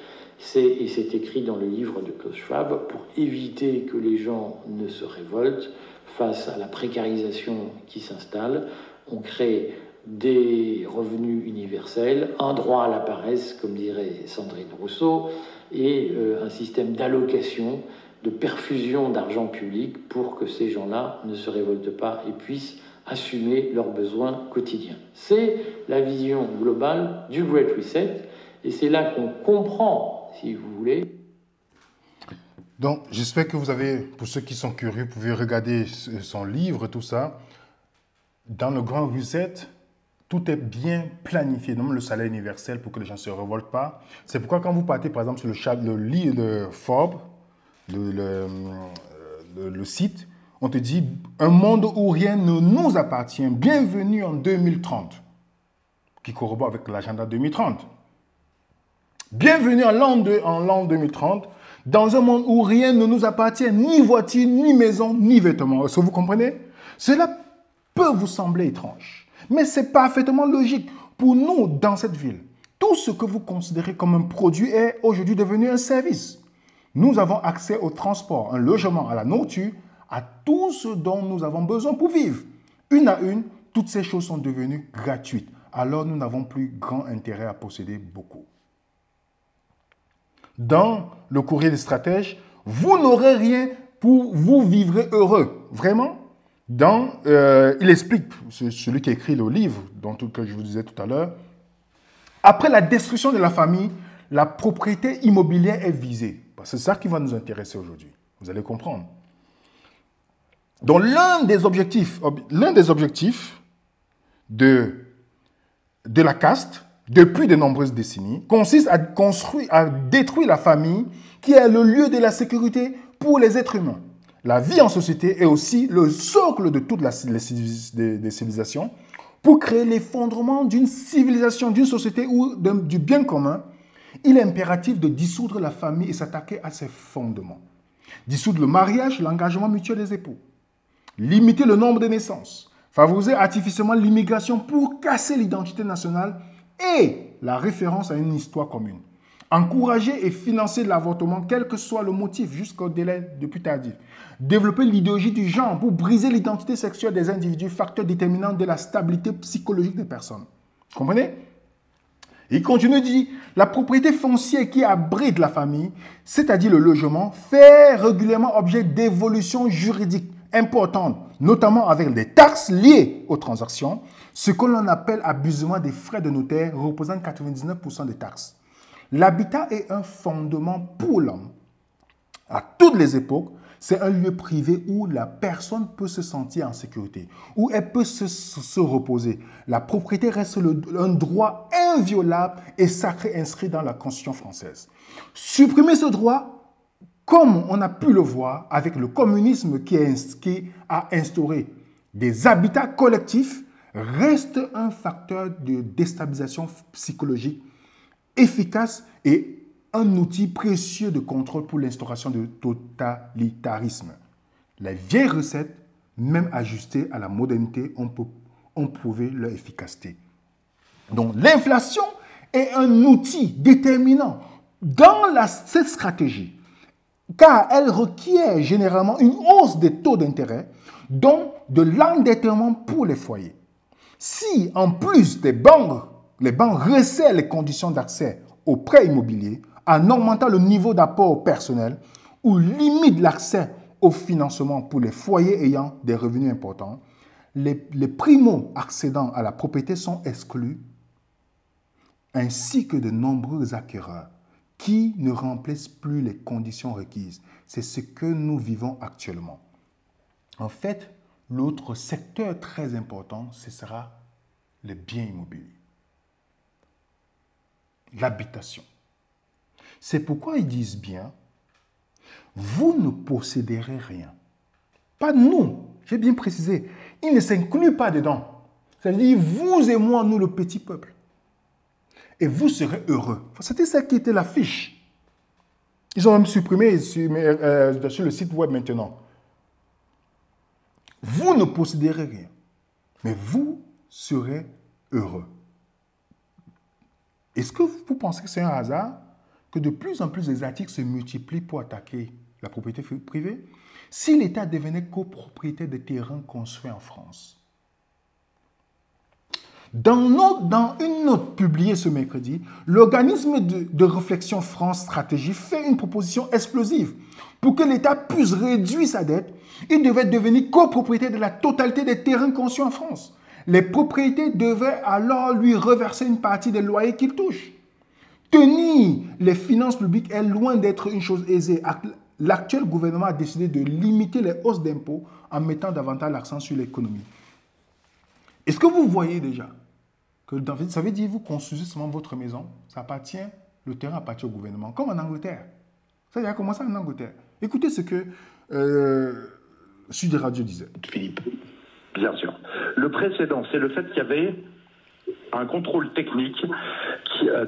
Speaker 13: et c'est écrit dans le livre de Klaus Schwab, pour éviter que les gens ne se révoltent face à la précarisation qui s'installe. On crée des revenus universels, un droit à la paresse, comme dirait Sandrine Rousseau, et un système d'allocation, de perfusion d'argent public pour que ces gens-là ne se révoltent pas et puissent assumer leurs besoins quotidiens. C'est la vision globale du Great Reset, et c'est là qu'on comprend, si vous voulez.
Speaker 1: Donc, j'espère que vous avez, pour ceux qui sont curieux, vous pouvez regarder son livre, tout ça. Dans le Grand Reset, tout est bien planifié, même le salaire universel pour que les gens ne se révoltent pas. C'est pourquoi quand vous partez, par exemple, sur le Forbes, le site, on te dit « Un monde où rien ne nous appartient, bienvenue en 2030 », qui corrobore avec l'agenda 2030. Bienvenue en l'an 2030, dans un monde où rien ne nous appartient, ni voiture, ni maison, ni vêtements. Est-ce que vous comprenez? Cela peut vous sembler étrange, mais c'est parfaitement logique. Pour nous, dans cette ville, tout ce que vous considérez comme un produit est aujourd'hui devenu un service. Nous avons accès au transport, un logement, à la nourriture, à tout ce dont nous avons besoin pour vivre. Une à une, toutes ces choses sont devenues gratuites. Alors nous n'avons plus grand intérêt à posséder beaucoup. Dans le courrier des stratèges, vous n'aurez rien pour vous vivre heureux. Vraiment. Il explique, celui qui a écrit le livre que je vous disais tout à l'heure, après la destruction de la famille, la propriété immobilière est visée. C'est ça qui va nous intéresser aujourd'hui. Vous allez comprendre. Donc, l'un des objectifs de la caste, depuis de nombreuses décennies, consiste à détruire la famille, qui est le lieu de la sécurité pour les êtres humains. La vie en société est aussi le socle de toutes les civilisations, pour créer l'effondrement d'une civilisation, d'une société ou du bien commun. Il est impératif de dissoudre la famille et s'attaquer à ses fondements. Dissoudre le mariage, l'engagement mutuel des époux. Limiter le nombre de naissances. Favoriser artificiellement l'immigration pour casser l'identité nationale et la référence à une histoire commune. Encourager et financer l'avortement, quel que soit le motif, jusqu'au délai de plus tardif. Développer l'idéologie du genre pour briser l'identité sexuelle des individus, facteur déterminant de la stabilité psychologique des personnes. Vous comprenez? Il continue de dire, la propriété foncière qui abrite la famille, c'est-à-dire le logement, fait régulièrement objet d'évolutions juridiques importantes, notamment avec des taxes liées aux transactions, ce que l'on appelle abusivement des frais de notaire, représentent 99% des taxes. L'habitat est un fondement pour l'homme. À toutes les époques, c'est un lieu privé où la personne peut se sentir en sécurité, où elle peut se reposer. La propriété reste un droit inviolable et sacré inscrit dans la Constitution française. Supprimer ce droit, comme on a pu le voir avec le communisme qui a instauré des habitats collectifs, reste un facteur de déstabilisation psychologique efficace et un outil précieux de contrôle pour l'instauration de totalitarisme. Les vieilles recettes, même ajustées à la modernité, ont prouvé leur efficacité. Donc l'inflation est un outil déterminant dans cette stratégie, car elle requiert généralement une hausse des taux d'intérêt, donc de l'endettement pour les foyers. Si, en plus, les banques resserrent les conditions d'accès aux prêts immobiliers, en augmentant le niveau d'apport personnel ou limite l'accès au financement pour les foyers ayant des revenus importants, les primo-accédants à la propriété sont exclus, ainsi que de nombreux acquéreurs qui ne remplissent plus les conditions requises. C'est ce que nous vivons actuellement. En fait, l'autre secteur très important, ce sera les biens immobiliers, l'habitation. C'est pourquoi ils disent bien, vous ne posséderez rien. Pas nous, j'ai bien précisé. Ils ne s'incluent pas dedans. C'est-à-dire, vous et moi, nous, le petit peuple. Et vous serez heureux. C'était ça qui était l'affiche. Ils ont même supprimé sur le site web maintenant. Vous ne posséderez rien, mais vous serez heureux. Est-ce que vous pensez que c'est un hasard que de plus en plus les articles se multiplient pour attaquer la propriété privée? Si l'État devenait copropriétaire des terrains construits en France. Dans une note publiée ce mercredi, l'organisme de réflexion France Stratégie fait une proposition explosive. Pour que l'État puisse réduire sa dette, il devait devenir copropriétaire de la totalité des terrains construits en France. Les propriétaires devaient alors lui reverser une partie des loyers qu'il touche. Tenir les finances publiques est loin d'être une chose aisée. L'actuel gouvernement a décidé de limiter les hausses d'impôts en mettant davantage l'accent sur l'économie. Est-ce que vous voyez déjà que ça veut dire que vous construisez seulement votre maison, le terrain appartient au gouvernement, comme en Angleterre. Ça a commencé en Angleterre. Écoutez ce que Sud Radio disait.
Speaker 14: Philippe. Bien sûr. Le précédent, c'est le fait qu'il y avait un contrôle technique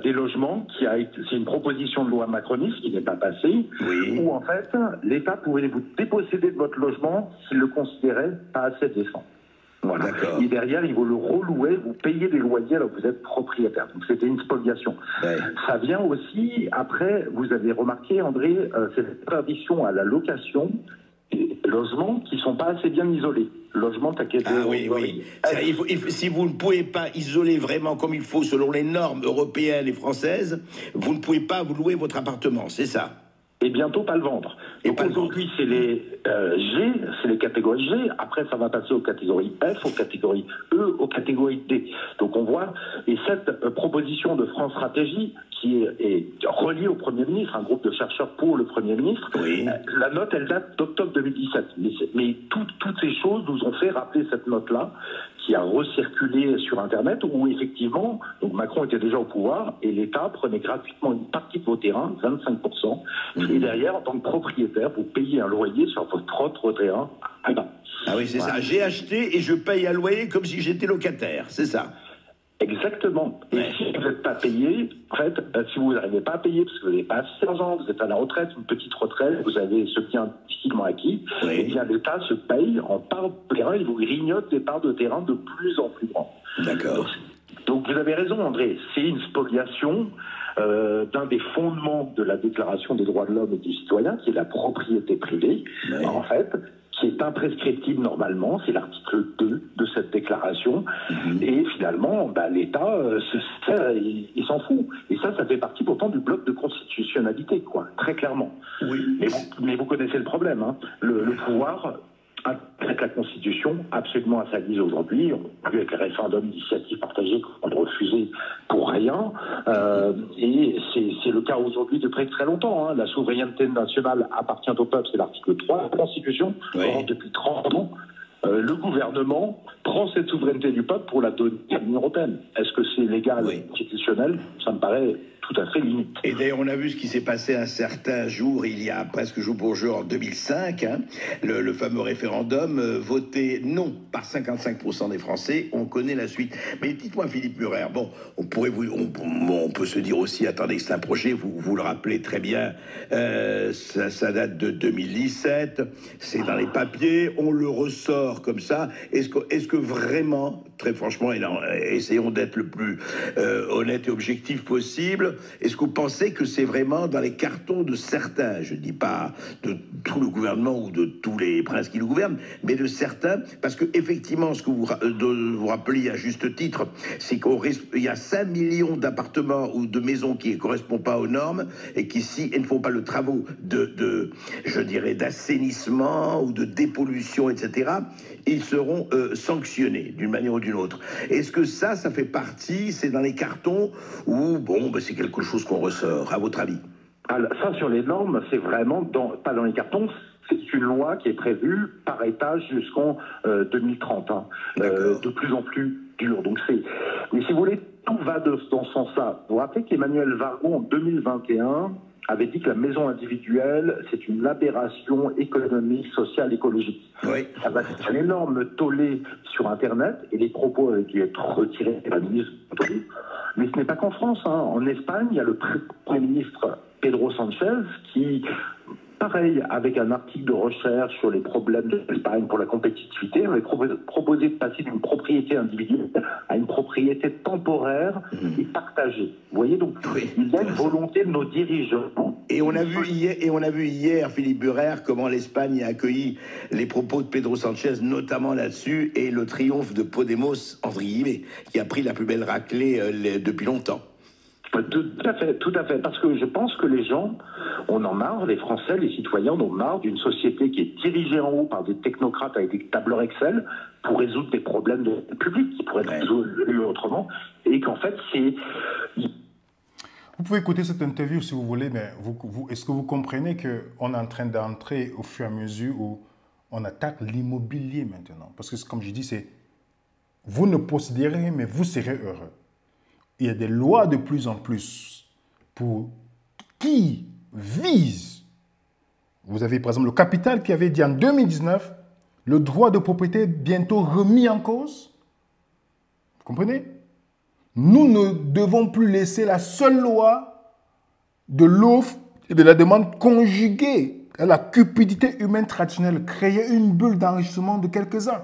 Speaker 14: des logements, c'est une proposition de loi macroniste qui n'est pas passée, oui, où en fait l'État pouvait vous déposséder de votre logement s'il le considérait pas assez décent. Voilà. Et derrière, il vous le relouait, vous payez des loyers alors que vous êtes propriétaire. Donc c'était une spoliation. Ouais. Ça vient aussi, après, vous avez remarqué, André, c'est l'interdiction à la location des logements qui ne sont pas assez bien isolés. Logement, t'inquiète.
Speaker 15: Ah oui, oui. Si vous ne pouvez pas isoler vraiment comme il faut selon les normes européennes et françaises, vous ne pouvez pas vous louer votre appartement, c'est ça?
Speaker 14: Et bientôt pas le vendre. Donc aujourd'hui, c'est les G, c'est les catégories G. Après, ça va passer aux catégories F, aux catégories E, aux catégories D. Donc on voit, et cette proposition de France Stratégie, qui est reliée au Premier ministre, un groupe de chercheurs pour le Premier ministre, oui, la note, elle date d'octobre 2017. Mais toutes ces choses nous ont fait rappeler cette note-là, qui a recirculé sur Internet, où effectivement, donc Macron était déjà au pouvoir, et l'État prenait gratuitement une partie de vos terrains, 25%, et derrière, en tant que propriétaire, vous payez un loyer sur votre autre terrain.
Speaker 15: Ah oui, c'est ça. J'ai acheté et je paye un loyer comme si j'étais locataire, c'est ça.
Speaker 14: Exactement. Et si vous n'êtes pas payé, en fait, si vous n'arrivez pas à payer parce que vous n'avez pas assez d'argent, vous êtes à la retraite, une petite retraite, vous avez ce bien difficilement acquis, oui, et bien l'État se paye en part de terrain, il vous grignote des parts de terrain de plus en plus grandes.
Speaker 15: D'accord.
Speaker 14: Donc vous avez raison, André, c'est une spoliation d'un des fondements de la Déclaration des droits de l'homme et du citoyen, qui est la propriété privée, oui, en fait, qui est imprescriptible normalement, c'est l'article 2 de cette déclaration, et finalement, l'État, il s'en fout. Et ça fait partie pourtant du bloc de constitutionnalité, quoi, très clairement. Oui. Mais vous connaissez le problème, hein. Le pouvoir, avec la Constitution, absolument à sa guise aujourd'hui, on a vu avec les référendums d'initiative partagée qu'on a refusé pour rien, Et c'est le cas aujourd'hui depuis très longtemps. Hein. La souveraineté nationale appartient au peuple, c'est l'article 3 de la Constitution. Or, depuis 30 ans, le gouvernement prend cette souveraineté du peuple pour la donner à l'Union européenne. Est-ce que c'est légal, constitutionnel? Ça me paraît tout à fait limite.
Speaker 15: Et d'ailleurs, on a vu ce qui s'est passé un certain jour, il y a presque jour pour jour, en 2005, hein, le fameux référendum voté non par 55% des Français. On connaît la suite. Mais dites-moi, Philippe Murer, bon, on peut se dire aussi, attendez, c'est un projet, vous le rappelez très bien, ça date de 2017, c'est dans les papiers, on le ressort comme ça. Est-ce que vraiment, très franchement, et là, essayons d'être le plus honnête et objectif possible, est-ce que vous pensez que c'est vraiment dans les cartons de certains, je ne dis pas de tout le gouvernement ou de tous les princes qui le gouvernent, mais de certains, parce que effectivement, ce que vous rappeliez à juste titre, c'est qu'il y a 5 millions d'appartements ou de maisons qui ne correspondent pas aux normes et qui, si elles ne font pas le travail je dirais, d'assainissement ou de dépollution, etc., ils seront sanctionnés d'une manière ou d'une autre. Est-ce que ça fait partie, c'est dans les cartons, ou bon, ben c'est quelque chose qu'on ressort, à votre avis?
Speaker 14: Alors, ça, sur les normes, c'est vraiment pas dans les cartons. C'est une loi qui est prévue par étage jusqu'en 2030, hein, de plus en plus dure. Donc mais si vous voulez, tout va dans ce sens-là. Vous vous rappelez qu'Emmanuel Vargon, en 2021, avait dit que la maison individuelle, c'est une aberration économique, sociale, écologique. Oui. C'est un énorme tollé sur Internet, et les propos avaient dû être retirés par le ministre. Mais ce n'est pas qu'en France. Hein. En Espagne, il y a le Premier ministre Pedro Sánchez qui, pareil, avec un article de recherche sur les problèmes de l'Espagne pour la compétitivité, avait proposé de passer d'une propriété individuelle à une propriété temporaire et partagée. Vous voyez, donc, il y a une volonté de nos dirigeants.
Speaker 15: Et on a vu hier, Philippe Murer, comment l'Espagne a accueilli les propos de Pedro Sánchez, notamment là-dessus, et le triomphe de Podemos, entre guillemets, qui a pris la plus belle raclée depuis longtemps.
Speaker 14: Tout à fait, parce que je pense que les gens, on en marre, les Français, les citoyens en ont marre d'une société qui est dirigée en haut par des technocrates avec des tableurs Excel pour résoudre des problèmes de public qui pourraient être résolus autrement, et qu'en fait, c'est...
Speaker 1: Vous pouvez écouter cette interview si vous voulez, mais est-ce que vous comprenez qu'on est en train d'entrer au fur et à mesure où on attaque l'immobilier maintenant? Parce que, comme je dis, c'est vous ne possédez rien, mais vous serez heureux. Il y a des lois de plus en plus qui visent. Vous avez par exemple le Capital qui avait dit en 2019 le droit de propriété bientôt remis en cause. Vous comprenez? Nous ne devons plus laisser la seule loi de l'offre et de la demande conjuguée à la cupidité humaine traditionnelle créer une bulle d'enrichissement de quelques-uns.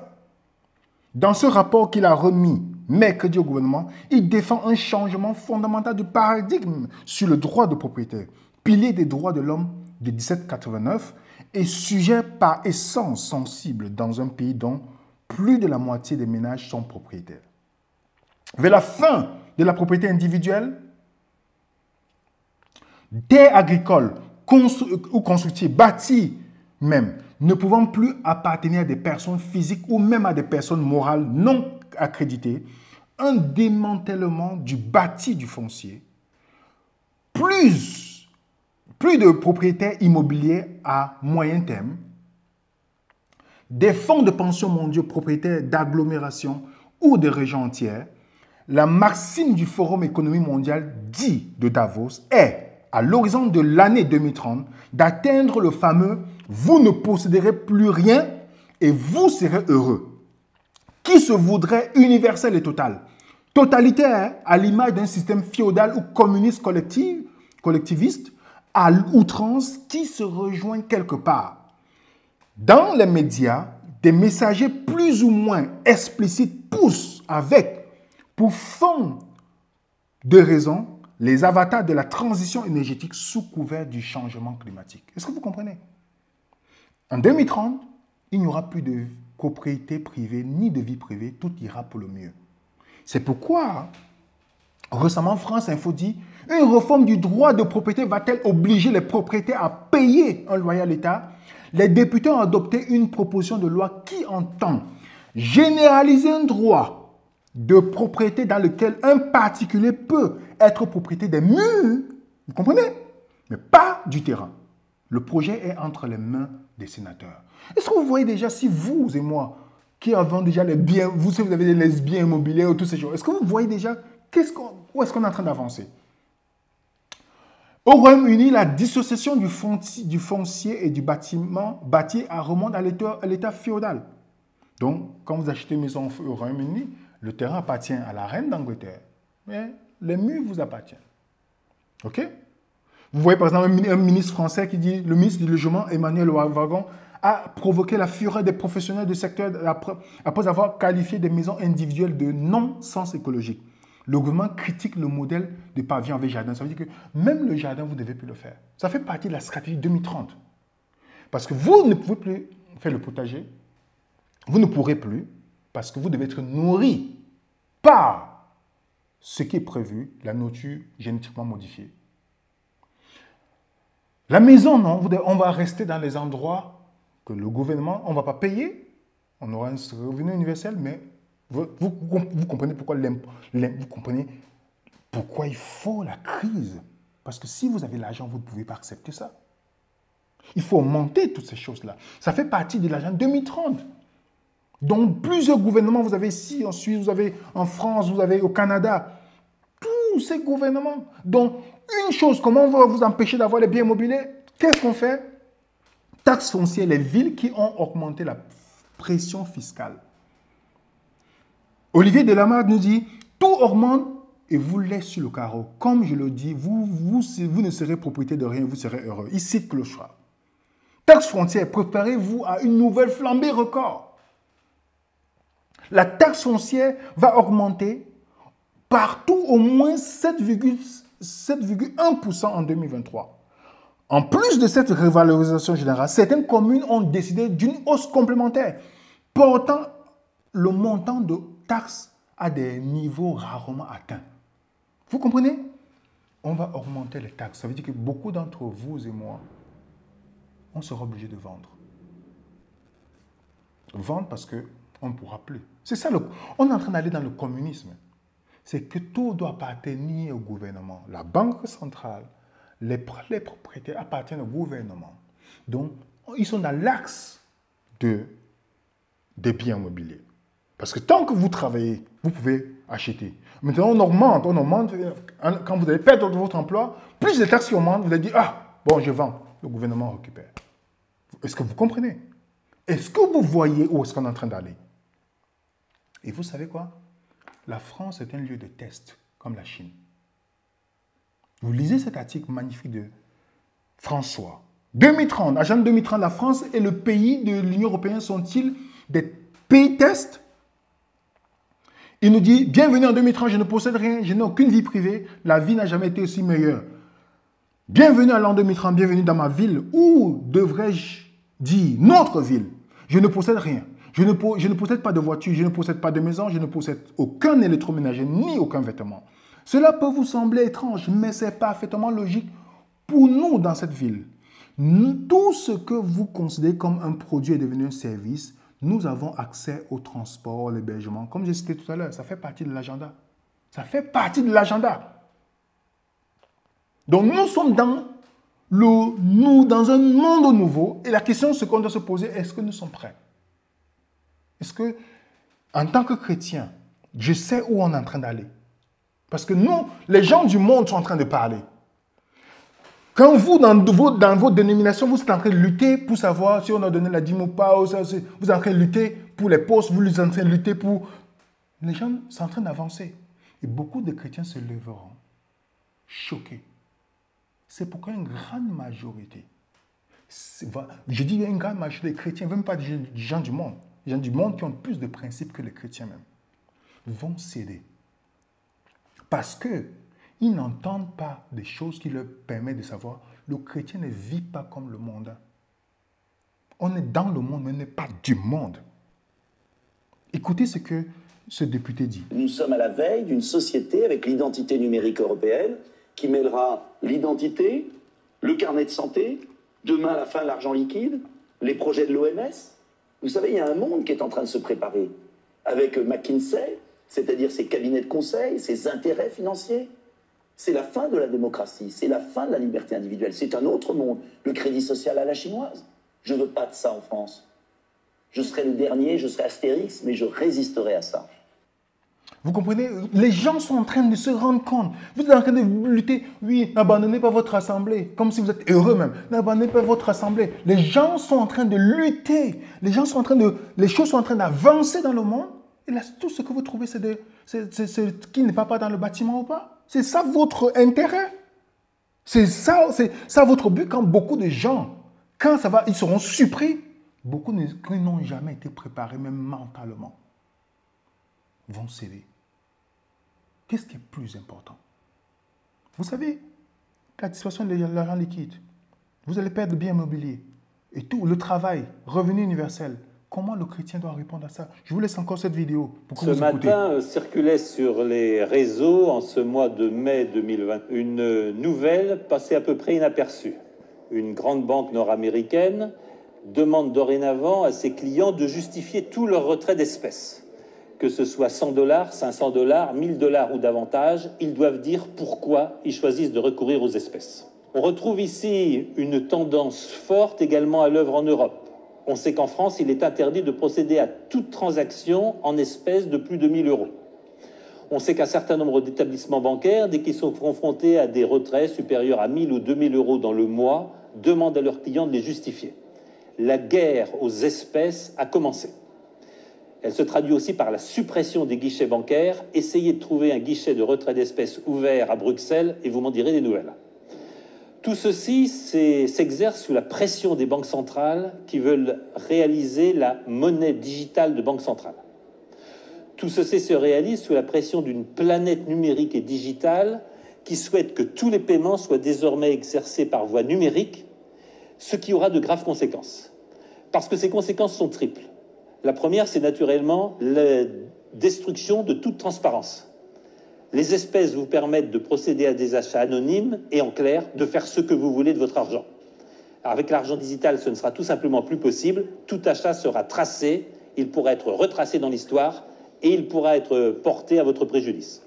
Speaker 1: Dans ce rapport qu'il a remis mercredi au gouvernement, il défend un changement fondamental de paradigme sur le droit de propriété, pilier des droits de l'homme de 1789 et sujet par essence sensible dans un pays dont plus de la moitié des ménages sont propriétaires. Vers la fin de la propriété individuelle, terres agricoles ou constructives, bâties même, ne pouvant plus appartenir à des personnes physiques ou même à des personnes morales non accréditées, un démantèlement du bâti du foncier, plus de propriétaires immobiliers à moyen terme, des fonds de pension mondiaux propriétaires d'agglomérations ou de régions entières. La maxime du Forum économique mondial dit de Davos est, à l'horizon de l'année 2030, d'atteindre le fameux « vous ne posséderez plus rien et vous serez heureux », qui se voudrait universel et total, totalitaire à l'image d'un système féodal ou communiste collectiviste à outrance qui se rejoint quelque part. Dans les médias, des messagers plus ou moins explicites poussent avec, pour fond de raison, les avatars de la transition énergétique sous couvert du changement climatique. Est-ce que vous comprenez? En 2030, il n'y aura plus de propriété privée ni de vie privée, tout ira pour le mieux. C'est pourquoi, récemment, France Info dit « Une réforme du droit de propriété va-t-elle obliger les propriétaires à payer un loyer à l'État ?» Les députés ont adopté une proposition de loi qui entend généraliser un droit de propriété dans lequel un particulier peut être propriétaire des murs, vous comprenez? Mais pas du terrain. Le projet est entre les mains des sénateurs. Est-ce que vous voyez déjà, si vous et moi, qui avons déjà les biens, vous avez les biens immobiliers ou toutes ces choses, est-ce que vous voyez déjà où est-ce qu'on est en train d'avancer? Au Royaume-Uni, la dissociation du foncier et du bâtiment bâti remonte à l'état féodal. Donc, quand vous achetez une maison au Royaume-Uni, le terrain appartient à la reine d'Angleterre, mais les murs vous appartiennent. OK? Vous voyez par exemple un ministre français qui dit, le ministre du Logement, Emmanuel Wagon, a provoqué la fureur des professionnels du secteur après avoir qualifié des maisons individuelles de non-sens écologique. Le gouvernement critique le modèle de pavillon avec jardin. Ça veut dire que même le jardin, vous ne devez plus le faire. Ça fait partie de la stratégie 2030. Parce que vous ne pouvez plus faire le potager. Vous ne pourrez plus parce que vous devez être nourri par ce qui est prévu, la nourriture génétiquement modifiée. La maison, non, on va rester dans les endroits que le gouvernement, on ne va pas payer. On aura un revenu universel, mais vous comprenez pourquoi vous comprenez pourquoi il faut la crise. Parce que si vous avez l'argent, vous ne pouvez pas accepter ça. Il faut augmenter toutes ces choses-là. Ça fait partie de l'agenda 2030. Donc, plusieurs gouvernements, vous avez ici en Suisse, vous avez en France, vous avez au Canada. Tous ces gouvernements. Donc, une chose, comment on va vous empêcher d'avoir les biens immobiliers? Qu'est-ce qu'on fait? Taxes foncières, les villes qui ont augmenté la pression fiscale. Olivier Delamarre nous dit, tout augmente et vous laisse sur le carreau. Comme je le dis, vous ne serez propriétaire de rien, vous serez heureux. Il cite Klaus Schwab. Taxe foncière, préparez-vous à une nouvelle flambée record. La taxe foncière va augmenter partout au moins 7,1% en 2023. En plus de cette revalorisation générale, certaines communes ont décidé d'une hausse complémentaire, portant le montant de taxes à des niveaux rarement atteints. Vous comprenez? On va augmenter les taxes. Ça veut dire que beaucoup d'entre vous et moi, on sera obligé de vendre. Vendre parce qu'on ne pourra plus. C'est ça, on est en train d'aller dans le communisme. C'est que tout doit appartenir au gouvernement. La banque centrale, les propriétaires appartiennent au gouvernement. Donc, ils sont dans l'axe des biens immobiliers. Parce que tant que vous travaillez, vous pouvez acheter. Maintenant, on augmente. Quand vous allez perdre votre emploi, plus les taxes qui augmentent, vous allez dire, ah, bon, je vends. Le gouvernement récupère. Est-ce que vous comprenez? Est-ce que vous voyez où est-ce qu'on est en train d'aller? Et vous savez quoi? La France est un lieu de test, comme la Chine. Vous lisez cet article magnifique de François. 2030, agenda 2030, la France et le pays de l'Union européenne sont-ils des pays tests? Il nous dit, bienvenue en 2030, je ne possède rien, je n'ai aucune vie privée, la vie n'a jamais été aussi meilleure. Bienvenue à l'an 2030, bienvenue dans ma ville, ou devrais-je dire notre ville? Je ne possède rien. Je ne possède pas de voiture, je ne possède pas de maison, je ne possède aucun électroménager ni aucun vêtement. Cela peut vous sembler étrange, mais c'est parfaitement logique pour nous dans cette ville. Tout ce que vous considérez comme un produit est devenu un service. Nous avons accès au transport, à l'hébergement. Comme j'ai cité tout à l'heure, ça fait partie de l'agenda. Ça fait partie de l'agenda. Donc nous sommes dans un monde nouveau. Et la question, ce qu'on doit se poser, est-ce que nous sommes prêts? Est-ce que, en tant que chrétien, je sais où on est en train d'aller? Parce que nous, les gens du monde sont en train de parler. Quand vous, dans vos dénominations, vous êtes en train de lutter pour savoir si on a donné la dîme ou pas, vous êtes en train de lutter pour les postes, vous êtes en train de lutter pour... Les gens sont en train d'avancer. Et beaucoup de chrétiens se lèveront, choqués. C'est pourquoi une grande majorité, je dis une grande majorité des chrétiens, même pas des gens du monde, les gens du monde qui ont plus de principes que les chrétiens même, vont céder. Parce qu'ils n'entendent pas des choses qui leur permettent de savoir le chrétien ne vit pas comme le monde. On est dans le monde, mais on n'est pas du monde. Écoutez ce que ce député dit.
Speaker 16: Nous sommes à la veille d'une société avec l'identité numérique européenne qui mêlera l'identité, le carnet de santé, demain à la fin l'argent liquide, les projets de l'OMS. Vous savez, il y a un monde qui est en train de se préparer avec McKinsey, c'est-à-dire ses cabinets de conseil, ses intérêts financiers. C'est la fin de la démocratie, c'est la fin de la liberté individuelle. C'est un autre monde, le crédit social à la chinoise. Je ne veux pas de ça en France. Je serai le dernier, je serai Astérix, mais je résisterai à ça.
Speaker 1: Vous comprenez? Les gens sont en train de se rendre compte. Vous êtes en train de lutter. Oui, n'abandonnez pas votre assemblée. Comme si vous êtes heureux même. N'abandonnez pas votre assemblée. Les gens sont en train de lutter. Les choses sont en train d'avancer dans le monde. Et là, tout ce que vous trouvez, c'est qui ne va pas dans le bâtiment ou pas. C'est ça votre intérêt. C'est ça votre but quand beaucoup de gens, quand ça va, ils seront surpris. Beaucoup qui n'ont jamais été préparés, même mentalement, vont céder. Qu'est-ce qui est plus important? Vous savez, la distribution de l'argent liquide, vous allez perdre le bien immobilier et tout, le travail, revenu universel. Comment le chrétien doit répondre à ça? Je vous laisse encore cette vidéo pour que vous écoutez.
Speaker 17: Ce matin, circulait sur les réseaux, en ce mois de mai 2020, une nouvelle passée à peu près inaperçue. Une grande banque nord-américaine demande dorénavant à ses clients de justifier tout leur retrait d'espèces. Que ce soit 100 $, 500 $, 1000 $ ou davantage, ils doivent dire pourquoi ils choisissent de recourir aux espèces. On retrouve ici une tendance forte également à l'œuvre en Europe. On sait qu'en France, il est interdit de procéder à toute transaction en espèces de plus de 1000 €. On sait qu'un certain nombre d'établissements bancaires, dès qu'ils sont confrontés à des retraits supérieurs à 1000 ou 2000 € dans le mois, demandent à leurs clients de les justifier. La guerre aux espèces a commencé. Elle se traduit aussi par la suppression des guichets bancaires. Essayez de trouver un guichet de retrait d'espèces ouvert à Bruxelles et vous m'en direz des nouvelles. Tout ceci s'exerce sous la pression des banques centrales qui veulent réaliser la monnaie digitale de banque centrale. Tout ceci se réalise sous la pression d'une planète numérique et digitale qui souhaite que tous les paiements soient désormais exercés par voie numérique, ce qui aura de graves conséquences. Parce que ces conséquences sont triples. La première, c'est naturellement la destruction de toute transparence. Les espèces vous permettent de procéder à des achats anonymes et, en clair, de faire ce que vous voulez de votre argent. Avec l'argent digital, ce ne sera tout simplement plus possible. Tout achat sera tracé, il pourra être retracé dans l'histoire et il pourra être porté à votre préjudice.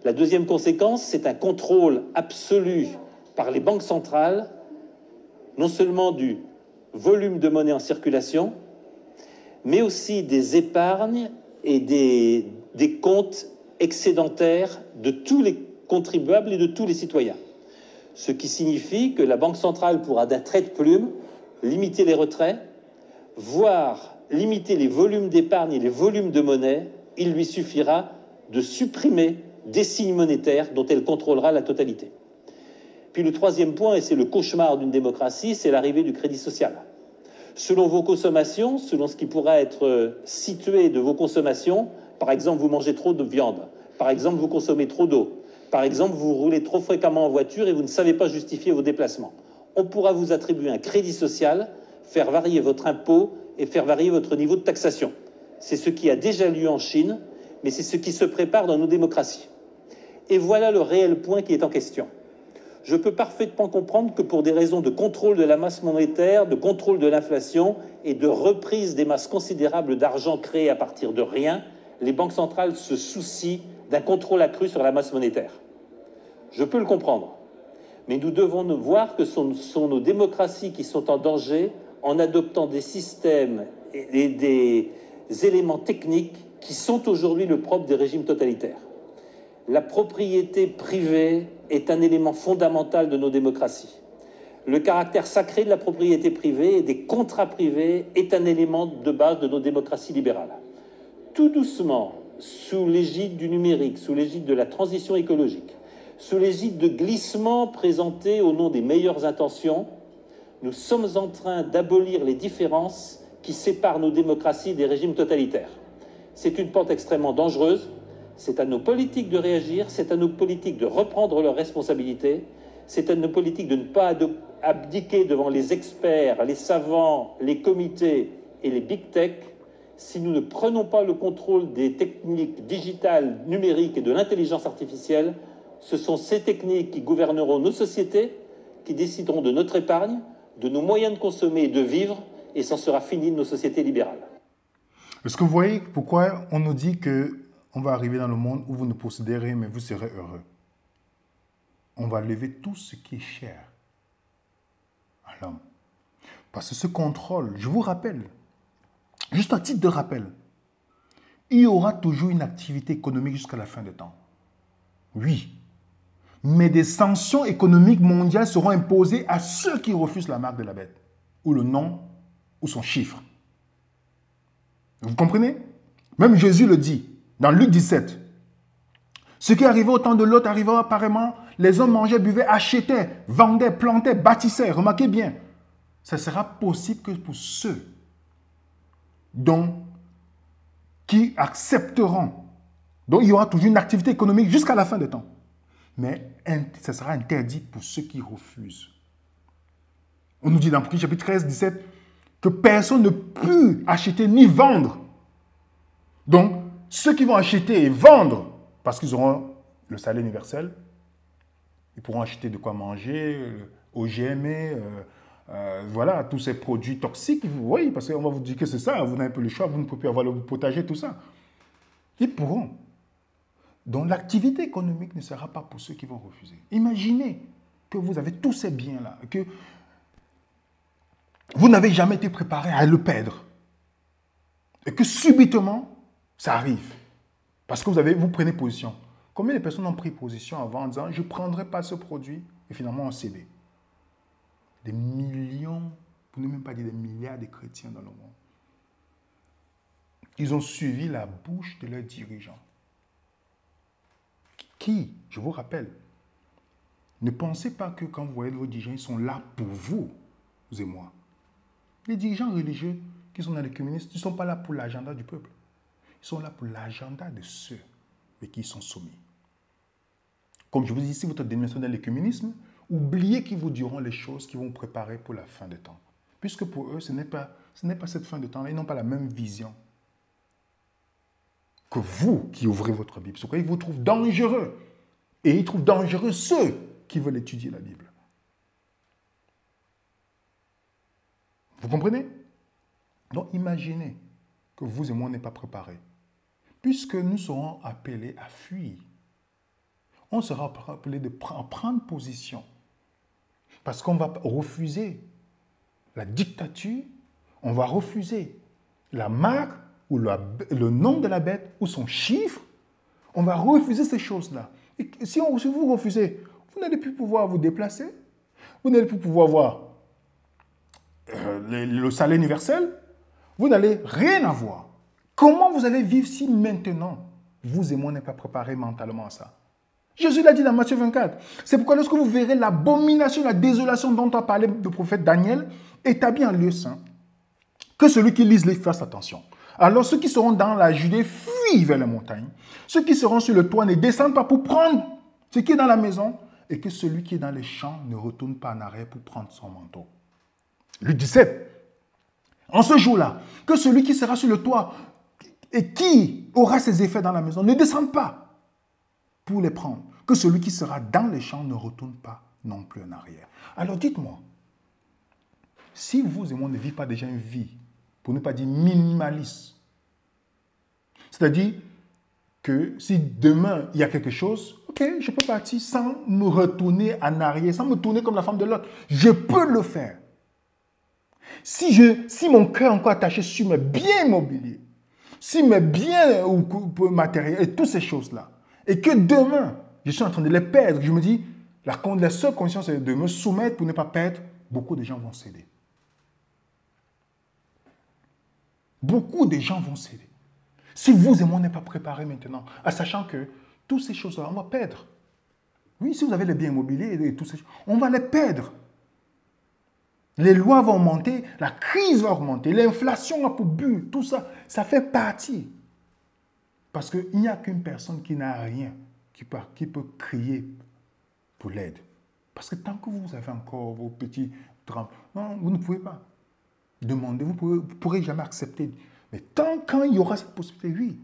Speaker 17: La deuxième conséquence, c'est un contrôle absolu par les banques centrales, non seulement du volume de monnaie en circulation, mais aussi des épargnes et des comptes excédentaires de tous les contribuables et de tous les citoyens. Ce qui signifie que la Banque centrale pourra d'un trait de plume limiter les retraits, voire limiter les volumes d'épargne et les volumes de monnaie. Il lui suffira de supprimer des signes monétaires dont elle contrôlera la totalité. Puis le troisième point, et c'est le cauchemar d'une démocratie, c'est l'arrivée du crédit social. Selon vos consommations, selon ce qui pourra être situé de vos consommations, par exemple, vous mangez trop de viande, par exemple, vous consommez trop d'eau, par exemple, vous roulez trop fréquemment en voiture et vous ne savez pas justifier vos déplacements. On pourra vous attribuer un crédit social, faire varier votre impôt et faire varier votre niveau de taxation. C'est ce qui a déjà lieu en Chine, mais c'est ce qui se prépare dans nos démocraties. Et voilà le réel point qui est en question. Je peux parfaitement comprendre que pour des raisons de contrôle de la masse monétaire, de contrôle de l'inflation et de reprise des masses considérables d'argent créées à partir de rien, les banques centrales se soucient d'un contrôle accru sur la masse monétaire. Je peux le comprendre. Mais nous devons voir que ce sont nos démocraties qui sont en danger en adoptant des systèmes et des éléments techniques qui sont aujourd'hui le propre des régimes totalitaires. La propriété privée est un élément fondamental de nos démocraties. Le caractère sacré de la propriété privée et des contrats privés est un élément de base de nos démocraties libérales. Tout doucement, sous l'égide du numérique, sous l'égide de la transition écologique, sous l'égide de glissements présentés au nom des meilleures intentions, nous sommes en train d'abolir les différences qui séparent nos démocraties des régimes totalitaires. C'est une pente extrêmement dangereuse. C'est à nos politiques de réagir, c'est à nos politiques de reprendre leurs responsabilités, c'est à nos politiques de ne pas abdiquer devant les experts, les savants, les comités et les big tech. Si nous ne prenons pas le contrôle des techniques digitales, numériques et de l'intelligence artificielle, ce sont ces techniques qui gouverneront nos sociétés, qui décideront de notre épargne, de nos moyens de consommer et de vivre, et c'en sera fini de nos sociétés libérales.
Speaker 1: Est-ce que vous voyez pourquoi on nous dit que on va arriver dans le monde où vous ne possédez rien, mais vous serez heureux. On va lever tout ce qui est cher à l'homme. Parce que ce contrôle, je vous rappelle, juste à titre de rappel, il y aura toujours une activité économique jusqu'à la fin des temps. Oui. Mais des sanctions économiques mondiales seront imposées à ceux qui refusent la marque de la bête, ou le nom, ou son chiffre. Vous comprenez? Même Jésus le dit, dans Luc 17. Ce qui arrivait au temps de Lot arriva apparemment, les hommes mangeaient, buvaient, achetaient, vendaient, plantaient, bâtissaient. Remarquez bien, ça sera possible que pour ceux qui accepteront. Donc il y aura toujours une activité économique jusqu'à la fin des temps. Mais ça sera interdit pour ceux qui refusent. On nous dit dans Apocalypse chapitre 13, 17, que personne ne peut acheter ni vendre. Donc, ceux qui vont acheter et vendre, parce qu'ils auront le salaire universel, ils pourront acheter de quoi manger, OGM, voilà, tous ces produits toxiques, oui, parce qu'on va vous dire que c'est ça, vous n'avez pas le choix, vous ne pouvez plus avoir le potager, tout ça. Ils pourront. Donc l'activité économique ne sera pas pour ceux qui vont refuser. Imaginez que vous avez tous ces biens-là, que vous n'avez jamais été préparé à le perdre. Et que subitement, ça arrive. Parce que vous prenez position. Combien de personnes ont pris position avant en disant « je ne prendrai pas ce produit » et finalement ont cédé? Des millions, pour ne même pas dire des milliards de chrétiens dans le monde. Ils ont suivi la bouche de leurs dirigeants. Qui, je vous rappelle, ne pensez pas que quand vous voyez vos dirigeants, ils sont là pour vous et moi. Les dirigeants religieux qui sont dans les communistes, ils ne sont pas là pour l'agenda du peuple. Ils sont là pour l'agenda de ceux avec qui ils sont soumis. Comme je vous dis, si votre dénomination dans l'écuménisme, oubliez qu'ils vous diront les choses qui vont préparer pour la fin des temps. Puisque pour eux, ce n'est pas cette fin de temps-là, ils n'ont pas la même vision que vous qui ouvrez votre Bible. C'est pourquoi ils vous trouvent dangereux. Et ils trouvent dangereux ceux qui veulent étudier la Bible. Vous comprenez? Donc imaginez que vous et moi n'est pas préparés. Puisque nous serons appelés à fuir. On sera appelés à prendre position. Parce qu'on va refuser la dictature, on va refuser la marque ou le nom de la bête ou son chiffre. On va refuser ces choses-là. Et si vous refusez, vous n'allez plus pouvoir vous déplacer, vous n'allez plus pouvoir avoir le salaire universel, vous n'allez rien avoir. Comment vous allez vivre si maintenant, vous et moi, n'est pas préparés mentalement à ça? Jésus l'a dit dans Matthieu 24. C'est pourquoi lorsque vous verrez l'abomination, la désolation dont a parlé le prophète Daniel, établie en lieu saint, que celui qui lise les fasse attention. Alors ceux qui seront dans la Judée fuient vers les montagnes. Ceux qui seront sur le toit ne descendent pas pour prendre ce qui est dans la maison, et que celui qui est dans les champs ne retourne pas en arrière pour prendre son manteau. Luc 17. En ce jour-là, que celui qui sera sur le toit et qui aura ses effets dans la maison ne descende pas pour les prendre. Que celui qui sera dans les champs ne retourne pas non plus en arrière. Alors dites-moi, si vous et moi ne vivons pas déjà une vie, pour ne pas dire minimaliste, c'est-à-dire que si demain il y a quelque chose, ok, je peux partir sans me retourner en arrière, sans me tourner comme la femme de l'autre. Je peux le faire. Si mon cœur est encore attaché sur mes biens immobiliers, sur mes biens matériels et toutes ces choses-là, et que demain, je suis en train de les perdre, je me dis, la seule condition, c'est de me soumettre pour ne pas perdre, beaucoup de gens vont céder. Beaucoup de gens vont céder. Si vous et moi, on n'est pas préparés maintenant, en sachant que toutes ces choses-là, on va perdre. Oui, si vous avez les biens immobiliers et toutes ces choses, on va les perdre. Les lois vont augmenter, la crise va augmenter, l'inflation a pour but, tout ça, ça fait partie. Parce qu'il n'y a qu'une personne qui n'a rien, qui peut crier pour l'aide. Parce que tant que vous avez encore vos petits drames, non, vous ne pouvez pas demander, vous ne pourrez jamais accepter. Mais quand il y aura cette possibilité, oui.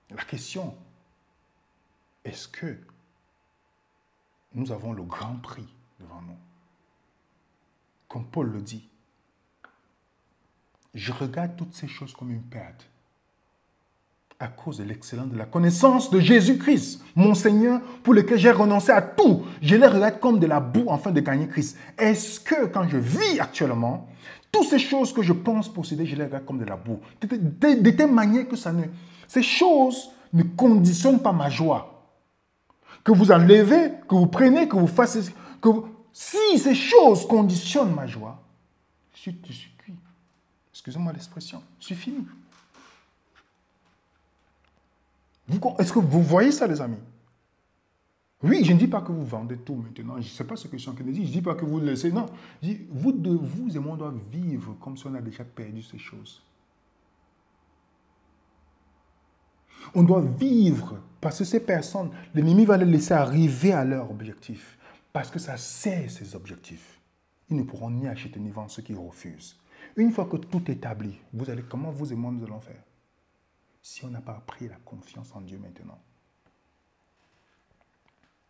Speaker 1: La question, est-ce que nous avons le grand prix devant nous? Comme Paul le dit, je regarde toutes ces choses comme une perte. à cause de l'excellence de la connaissance de Jésus-Christ, mon Seigneur, pour lequel j'ai renoncé à tout. Je les regarde comme de la boue afin de gagner Christ. Est-ce que quand je vis actuellement, toutes ces choses que je pense posséder, je les regarde comme de la boue? De telle manière que ces choses ne conditionnent pas ma joie. Que vous enlevez, que vous prenez, que vous fassiez... Si ces choses conditionnent ma joie, je suis cuit. Excusez-moi l'expression, je suis fini. Est-ce que vous voyez ça, les amis? Oui, je ne dis pas que vous vendez tout maintenant. Je ne sais pas ce que je suis en train de dire. Je ne dis pas que vous le laissez. Non. Je dis, vous et moi, on doit vivre comme si on a déjà perdu ces choses. On doit vivre parce que ces personnes, l'ennemi va les laisser arriver à leur objectif. Parce que ça sert ses objectifs. Ils ne pourront ni acheter ni vendre ceux qui refusent. Une fois que tout est établi, comment vous et moi nous allons faire? Si on n'a pas pris la confiance en Dieu maintenant.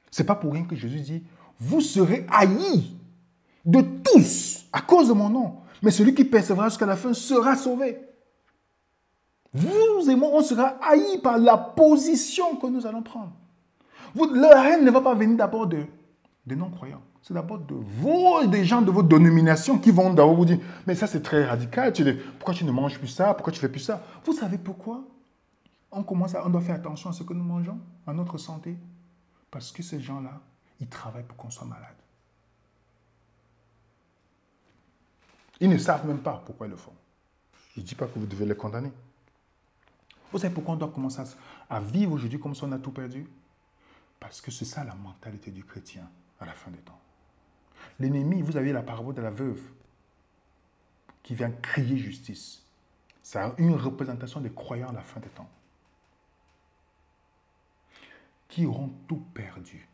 Speaker 1: Ce n'est pas pour rien que Jésus dit, vous serez haïs de tous à cause de mon nom. Mais celui qui persévérera jusqu'à la fin sera sauvé. Vous et moi, on sera haïs par la position que nous allons prendre. La haine ne va pas venir d'abord des non-croyants. C'est d'abord des gens de votre dénomination qui vont d'abord vous dire, mais ça c'est très radical, pourquoi tu ne manges plus ça, pourquoi tu ne fais plus ça? Vous savez pourquoi? On doit faire attention à ce que nous mangeons, à notre santé. Parce que ces gens-là, ils travaillent pour qu'on soit malade. Ils ne savent même pas pourquoi ils le font. Je ne dis pas que vous devez les condamner. Vous savez pourquoi on doit commencer à vivre aujourd'hui comme si on a tout perdu? Parce que c'est ça la mentalité du chrétien à la fin des temps. L'ennemi, vous avez la parabole de la veuve qui vient crier justice. C'est une représentation des croyants à la fin des temps. Qui auront tout perdu.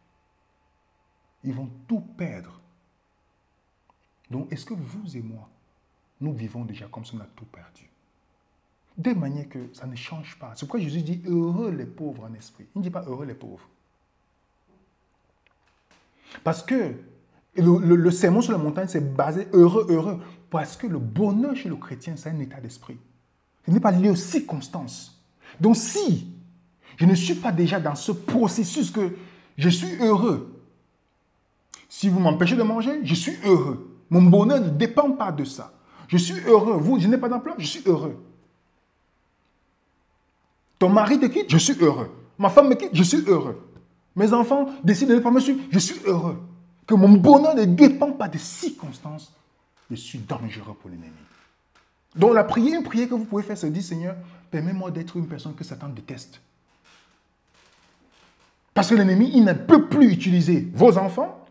Speaker 1: Ils vont tout perdre. Donc, est-ce que vous et moi, nous vivons déjà comme si on a tout perdu? De manière que ça ne change pas. C'est pourquoi Jésus dit « Heureux les pauvres en esprit ». Il ne dit pas « Heureux les pauvres ». Parce que le sermon sur la montagne, c'est basé « Heureux, heureux ». Parce que le bonheur chez le chrétien, c'est un état d'esprit. Ce n'est pas lié aux circonstances. Donc, si je ne suis pas déjà dans ce processus que je suis heureux. Si vous m'empêchez de manger, je suis heureux. Mon bonheur ne dépend pas de ça. Je suis heureux. Vous, je n'ai pas d'emploi, je suis heureux. Ton mari te quitte, je suis heureux. Ma femme me quitte, je suis heureux. Mes enfants décident de ne pas me suivre, je suis heureux. Que mon bonheur ne dépend pas des circonstances, je suis dangereux pour l'ennemi. Donc la prière que vous pouvez faire, c'est dire, Seigneur, permets-moi d'être une personne que Satan déteste. Parce que l'ennemi, il ne peut plus utiliser vos enfants,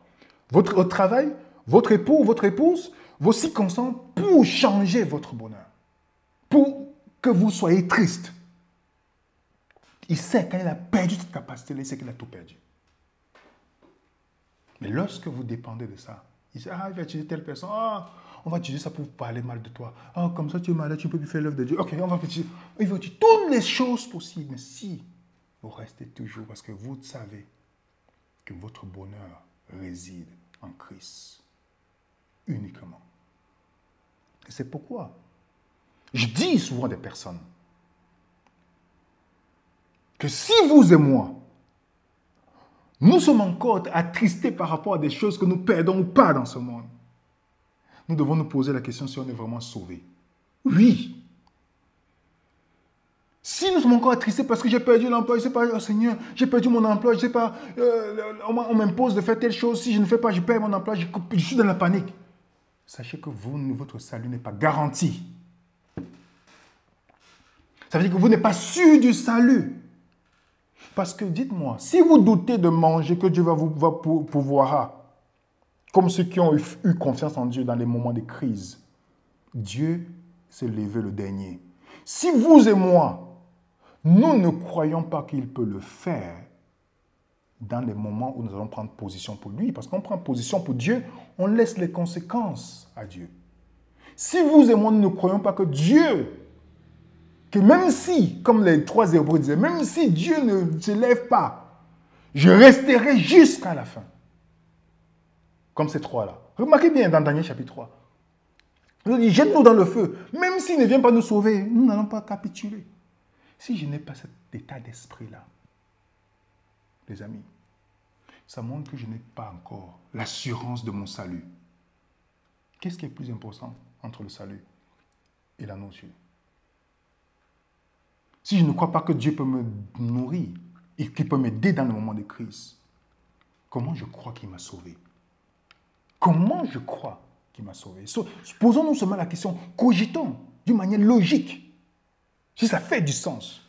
Speaker 1: votre travail, votre époux, votre épouse, vos circonstances pour changer votre bonheur. Pour que vous soyez triste. Il sait quand il a perdu cette capacité, il sait qu'il a tout perdu. Mais lorsque vous dépendez de ça, il dit, il va utiliser telle personne, on va utiliser ça pour parler mal de toi. Comme ça tu es malade, tu ne peux plus faire l'œuvre de Dieu. Ok, on va utiliser. Il va utiliser toutes les choses possibles. Mais si vous restez toujours, parce que vous savez que votre bonheur réside en Christ uniquement. Et c'est pourquoi je dis souvent à des personnes que si vous et moi, nous sommes encore attristés par rapport à des choses que nous perdons ou pas dans ce monde, nous devons nous poser la question si on est vraiment sauvés. Oui. Si nous sommes encore attristés parce que j'ai perdu l'emploi, je ne sais pas, oh Seigneur, j'ai perdu mon emploi, je ne sais pas, on m'impose de faire telle chose, si je ne fais pas, je perds mon emploi, je suis dans la panique. Sachez que votre salut n'est pas garanti. Ça veut dire que vous n'êtes pas sûr du salut. Parce que dites-moi, si vous doutez de manger que Dieu va pourvoir, comme ceux qui ont eu confiance en Dieu dans les moments de crise, Dieu s'est levé le dernier. Si vous et moi, nous ne croyons pas qu'il peut le faire dans les moments où nous allons prendre position pour lui, parce qu'on prend position pour Dieu, on laisse les conséquences à Dieu. Si vous et moi, nous ne croyons pas que Dieu, que même si, comme les 3 Hébreux disaient, même si Dieu ne se lève pas, je resterai jusqu'à la fin. Comme ces 3-là. Remarquez bien dans Daniel chapitre 3. Il dit, jette-nous dans le feu. Même s'il ne vient pas nous sauver, nous n'allons pas capituler. Si je n'ai pas cet état d'esprit-là, les amis, ça montre que je n'ai pas encore l'assurance de mon salut. Qu'est-ce qui est plus important entre le salut et la nourriture? Si je ne crois pas que Dieu peut me nourrir et qu'il peut m'aider dans le moment de crise, comment je crois qu'il m'a sauvé? Comment je crois qu'il m'a sauvé? Posons-nous seulement la question, cogitons d'une manière logique, si ça fait du sens.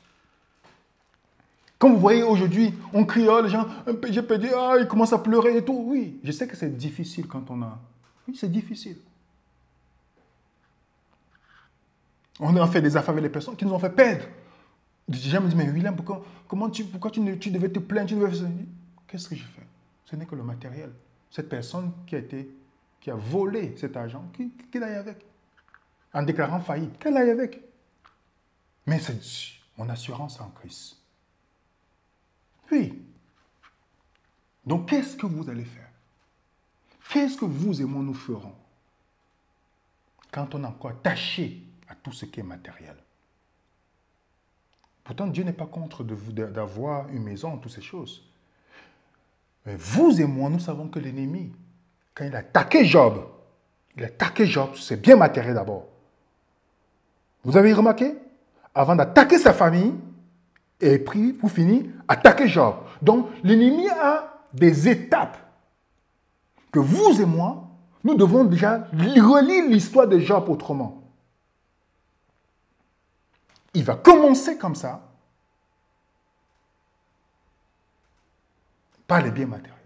Speaker 1: Comme vous voyez aujourd'hui, on crie, oh, les gens, j'ai perdu, ah, ils commencent à pleurer et tout. Oui, je sais que c'est difficile quand on a... Oui, c'est difficile. On a fait des affaires avec les personnes qui nous ont fait perdre. Les gens me disent, mais William, pourquoi tu devais te plaindre, tu devais faire ça? Qu'est-ce que je fais? Ce n'est que le matériel. Cette personne qui a volé cet argent, qu'il aille avec. En déclarant faillite, qu'elle aille avec. Mais c'est mon assurance en Christ. Oui. Donc, qu'est-ce que vous allez faire? Qu'est-ce que vous et moi nous ferons quand on est encore attaché à tout ce qui est matériel? Pourtant, Dieu n'est pas contre d'avoir une maison, toutes ces choses. Mais vous et moi, nous savons que l'ennemi, quand il a attaqué Job, c'est bien matériel d'abord. Vous avez remarqué? Avant d'attaquer sa famille, et puis, pour finir, attaquer Job. Donc, l'ennemi a des étapes que vous et moi, nous devons déjà relire l'histoire de Job autrement. Il va commencer comme ça, par les biens matériels.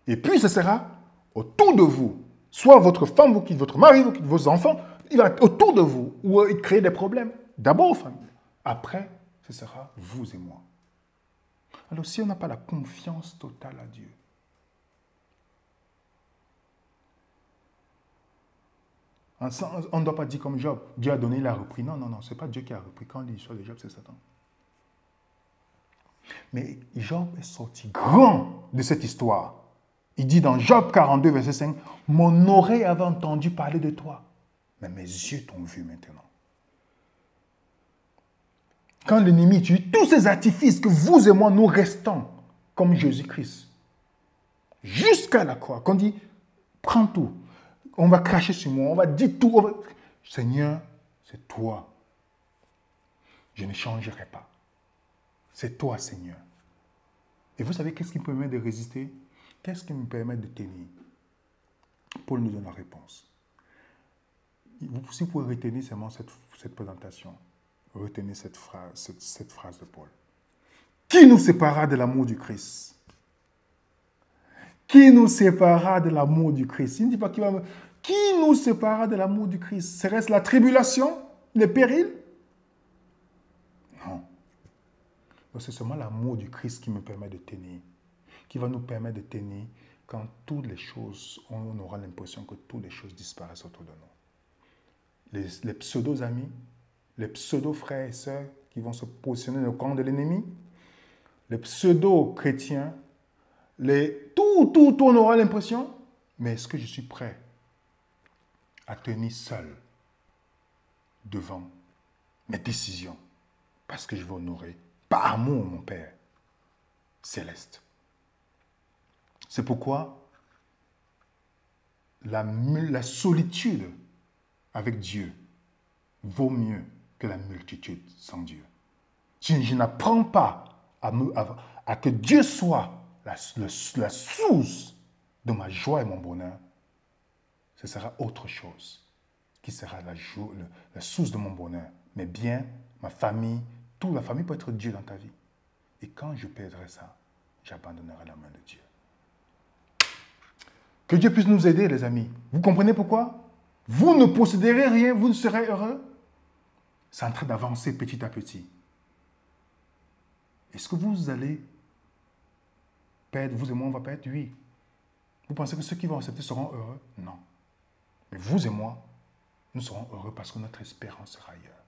Speaker 1: Et puis, ce sera autour de vous, soit votre femme vous quitte, votre mari vous quitte, vos enfants, il va être autour de vous, ou il crée des problèmes. D'abord, famille. Après, ce sera vous et moi. Alors, si on n'a pas la confiance totale à Dieu, on ne doit pas dire comme Job, Dieu a donné, il a repris. Non, non, non, ce n'est pas Dieu qui a repris. Quand on dit l'histoire de Job, c'est Satan. Mais Job est sorti grand de cette histoire. Il dit dans Job 42, verset 5, « Mon oreille avait entendu parler de toi, mais mes yeux t'ont vu maintenant. » Quand l'ennemi utilise tous ces artifices que vous et moi, nous restons comme Jésus-Christ, jusqu'à la croix, qu'on dit, prends tout, on va cracher sur moi, on va dire tout, Seigneur, c'est toi. Je ne changerai pas. C'est toi, Seigneur. Et vous savez qu'est-ce qui me permet de résister? Qu'est-ce qui me permet de tenir? Paul nous donne la réponse. Si vous pouvez retenir seulement cette présentation, retenez cette phrase de Paul. Qui nous séparera de l'amour du Christ? Qui nous séparera de l'amour du Christ? Il ne dit pas qui va me... Qui nous séparera de l'amour du Christ? Serait-ce la tribulation, les périls? Non. C'est seulement l'amour du Christ qui me permet de tenir, qui va nous permettre de tenir quand toutes les choses, on aura l'impression que toutes les choses disparaissent autour de nous. Les pseudo-amis, les pseudo-frères et sœurs qui vont se positionner dans le camp de l'ennemi, les pseudo-chrétiens, tout, on aura l'impression, mais est-ce que je suis prêt à tenir seul devant mes décisions parce que je veux honorer par amour mon Père céleste? C'est pourquoi la solitude avec Dieu vaut mieux que la multitude sans Dieu. Si je n'apprends pas à que Dieu soit la source de ma joie et mon bonheur, ce sera autre chose qui sera la source de mon bonheur. Mais bien, ma famille, toute la famille peut être Dieu dans ta vie. Et quand je perdrai ça, j'abandonnerai la main de Dieu. Que Dieu puisse nous aider, les amis. Vous comprenez pourquoi? Vous ne posséderez rien, vous ne serez heureux. C'est en train d'avancer petit à petit. Est-ce que vous allez perdre, vous et moi, on va perdre? Oui. Vous pensez que ceux qui vont accepter seront heureux? Non. Mais vous et moi, nous serons heureux parce que notre espérance sera ailleurs.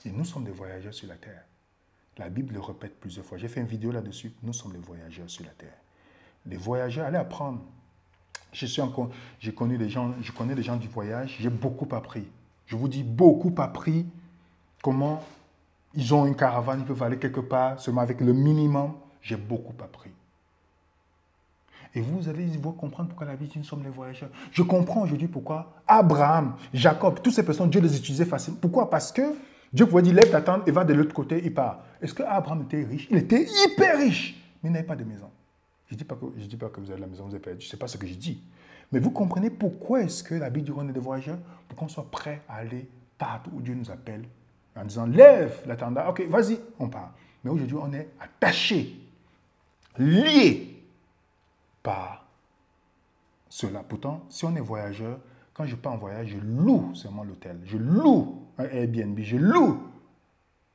Speaker 1: Et nous sommes des voyageurs sur la terre. La Bible le répète plusieurs fois. J'ai fait une vidéo là-dessus. Nous sommes des voyageurs sur la terre. Les voyageurs, allez apprendre. Je connais des gens du voyage. J'ai beaucoup appris. Je vous dis beaucoup appris comment ils ont une caravane, ils peuvent aller quelque part seulement avec le minimum. J'ai beaucoup appris. Et vous allez comprendre pourquoi la Bible dit nous sommes les voyageurs. Je comprends aujourd'hui pourquoi Abraham, Jacob, toutes ces personnes, Dieu les utilisait facilement. Pourquoi? Parce que Dieu pouvait dire, lève ta tente et va de l'autre côté, il part. Est-ce que Abraham était riche? Il était hyper riche, mais il n'avait pas de maison. Je ne dis pas que vous avez la maison, vous avez perdu. Ce n'est pas ce que je dis. Mais vous comprenez pourquoi est-ce que la Bible dit qu'on est des voyageurs? Pour qu'on soit prêt à aller partout où Dieu nous appelle. En disant, lève la tente, ok, vas-y, on part. Mais aujourd'hui, on est attaché, lié par cela. Pourtant, si on est voyageur, quand je pars en voyage, je loue seulement l'hôtel. Je loue un Airbnb, je loue.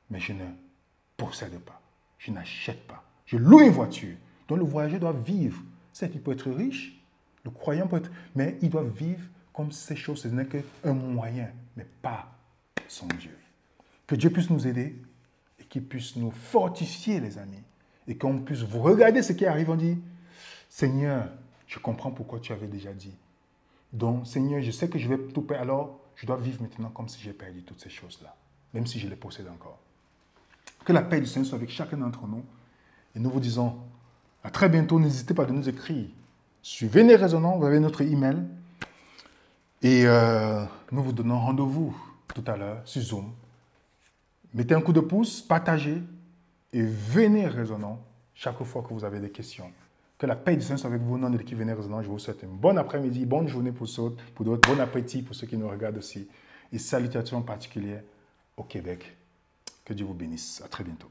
Speaker 1: Mais je ne possède pas. Je n'achète pas. Je loue une voiture. Donc le voyageur doit vivre. Certes, il peut être riche, le croyant peut être... Mais il doit vivre comme ces choses. Ce n'est qu'un moyen, mais pas son Dieu. Que Dieu puisse nous aider et qu'il puisse nous fortifier, les amis. Et qu'on puisse vous regarder ce qui arrive, on dit, Seigneur, je comprends pourquoi tu avais déjà dit. Donc, Seigneur, je sais que je vais tout perdre, alors je dois vivre maintenant comme si j'ai perdu toutes ces choses-là, même si je les possède encore. Que la paix du Seigneur soit avec chacun d'entre nous. Et nous vous disons à très bientôt. N'hésitez pas à nous écrire. Suivez Raisonnons, vous avez notre email. Et nous vous donnons rendez-vous tout à l'heure sur Zoom. Mettez un coup de pouce, partagez et venez Raisonnons chaque fois que vous avez des questions. Que la paix du Seigneur soit avec vous, non de qui venez Raisonnons. Je vous souhaite un bon après-midi, bonne journée pour d'autres, bon appétit pour ceux qui nous regardent aussi. Et salutations particulières au Québec. Que Dieu vous bénisse. À très bientôt.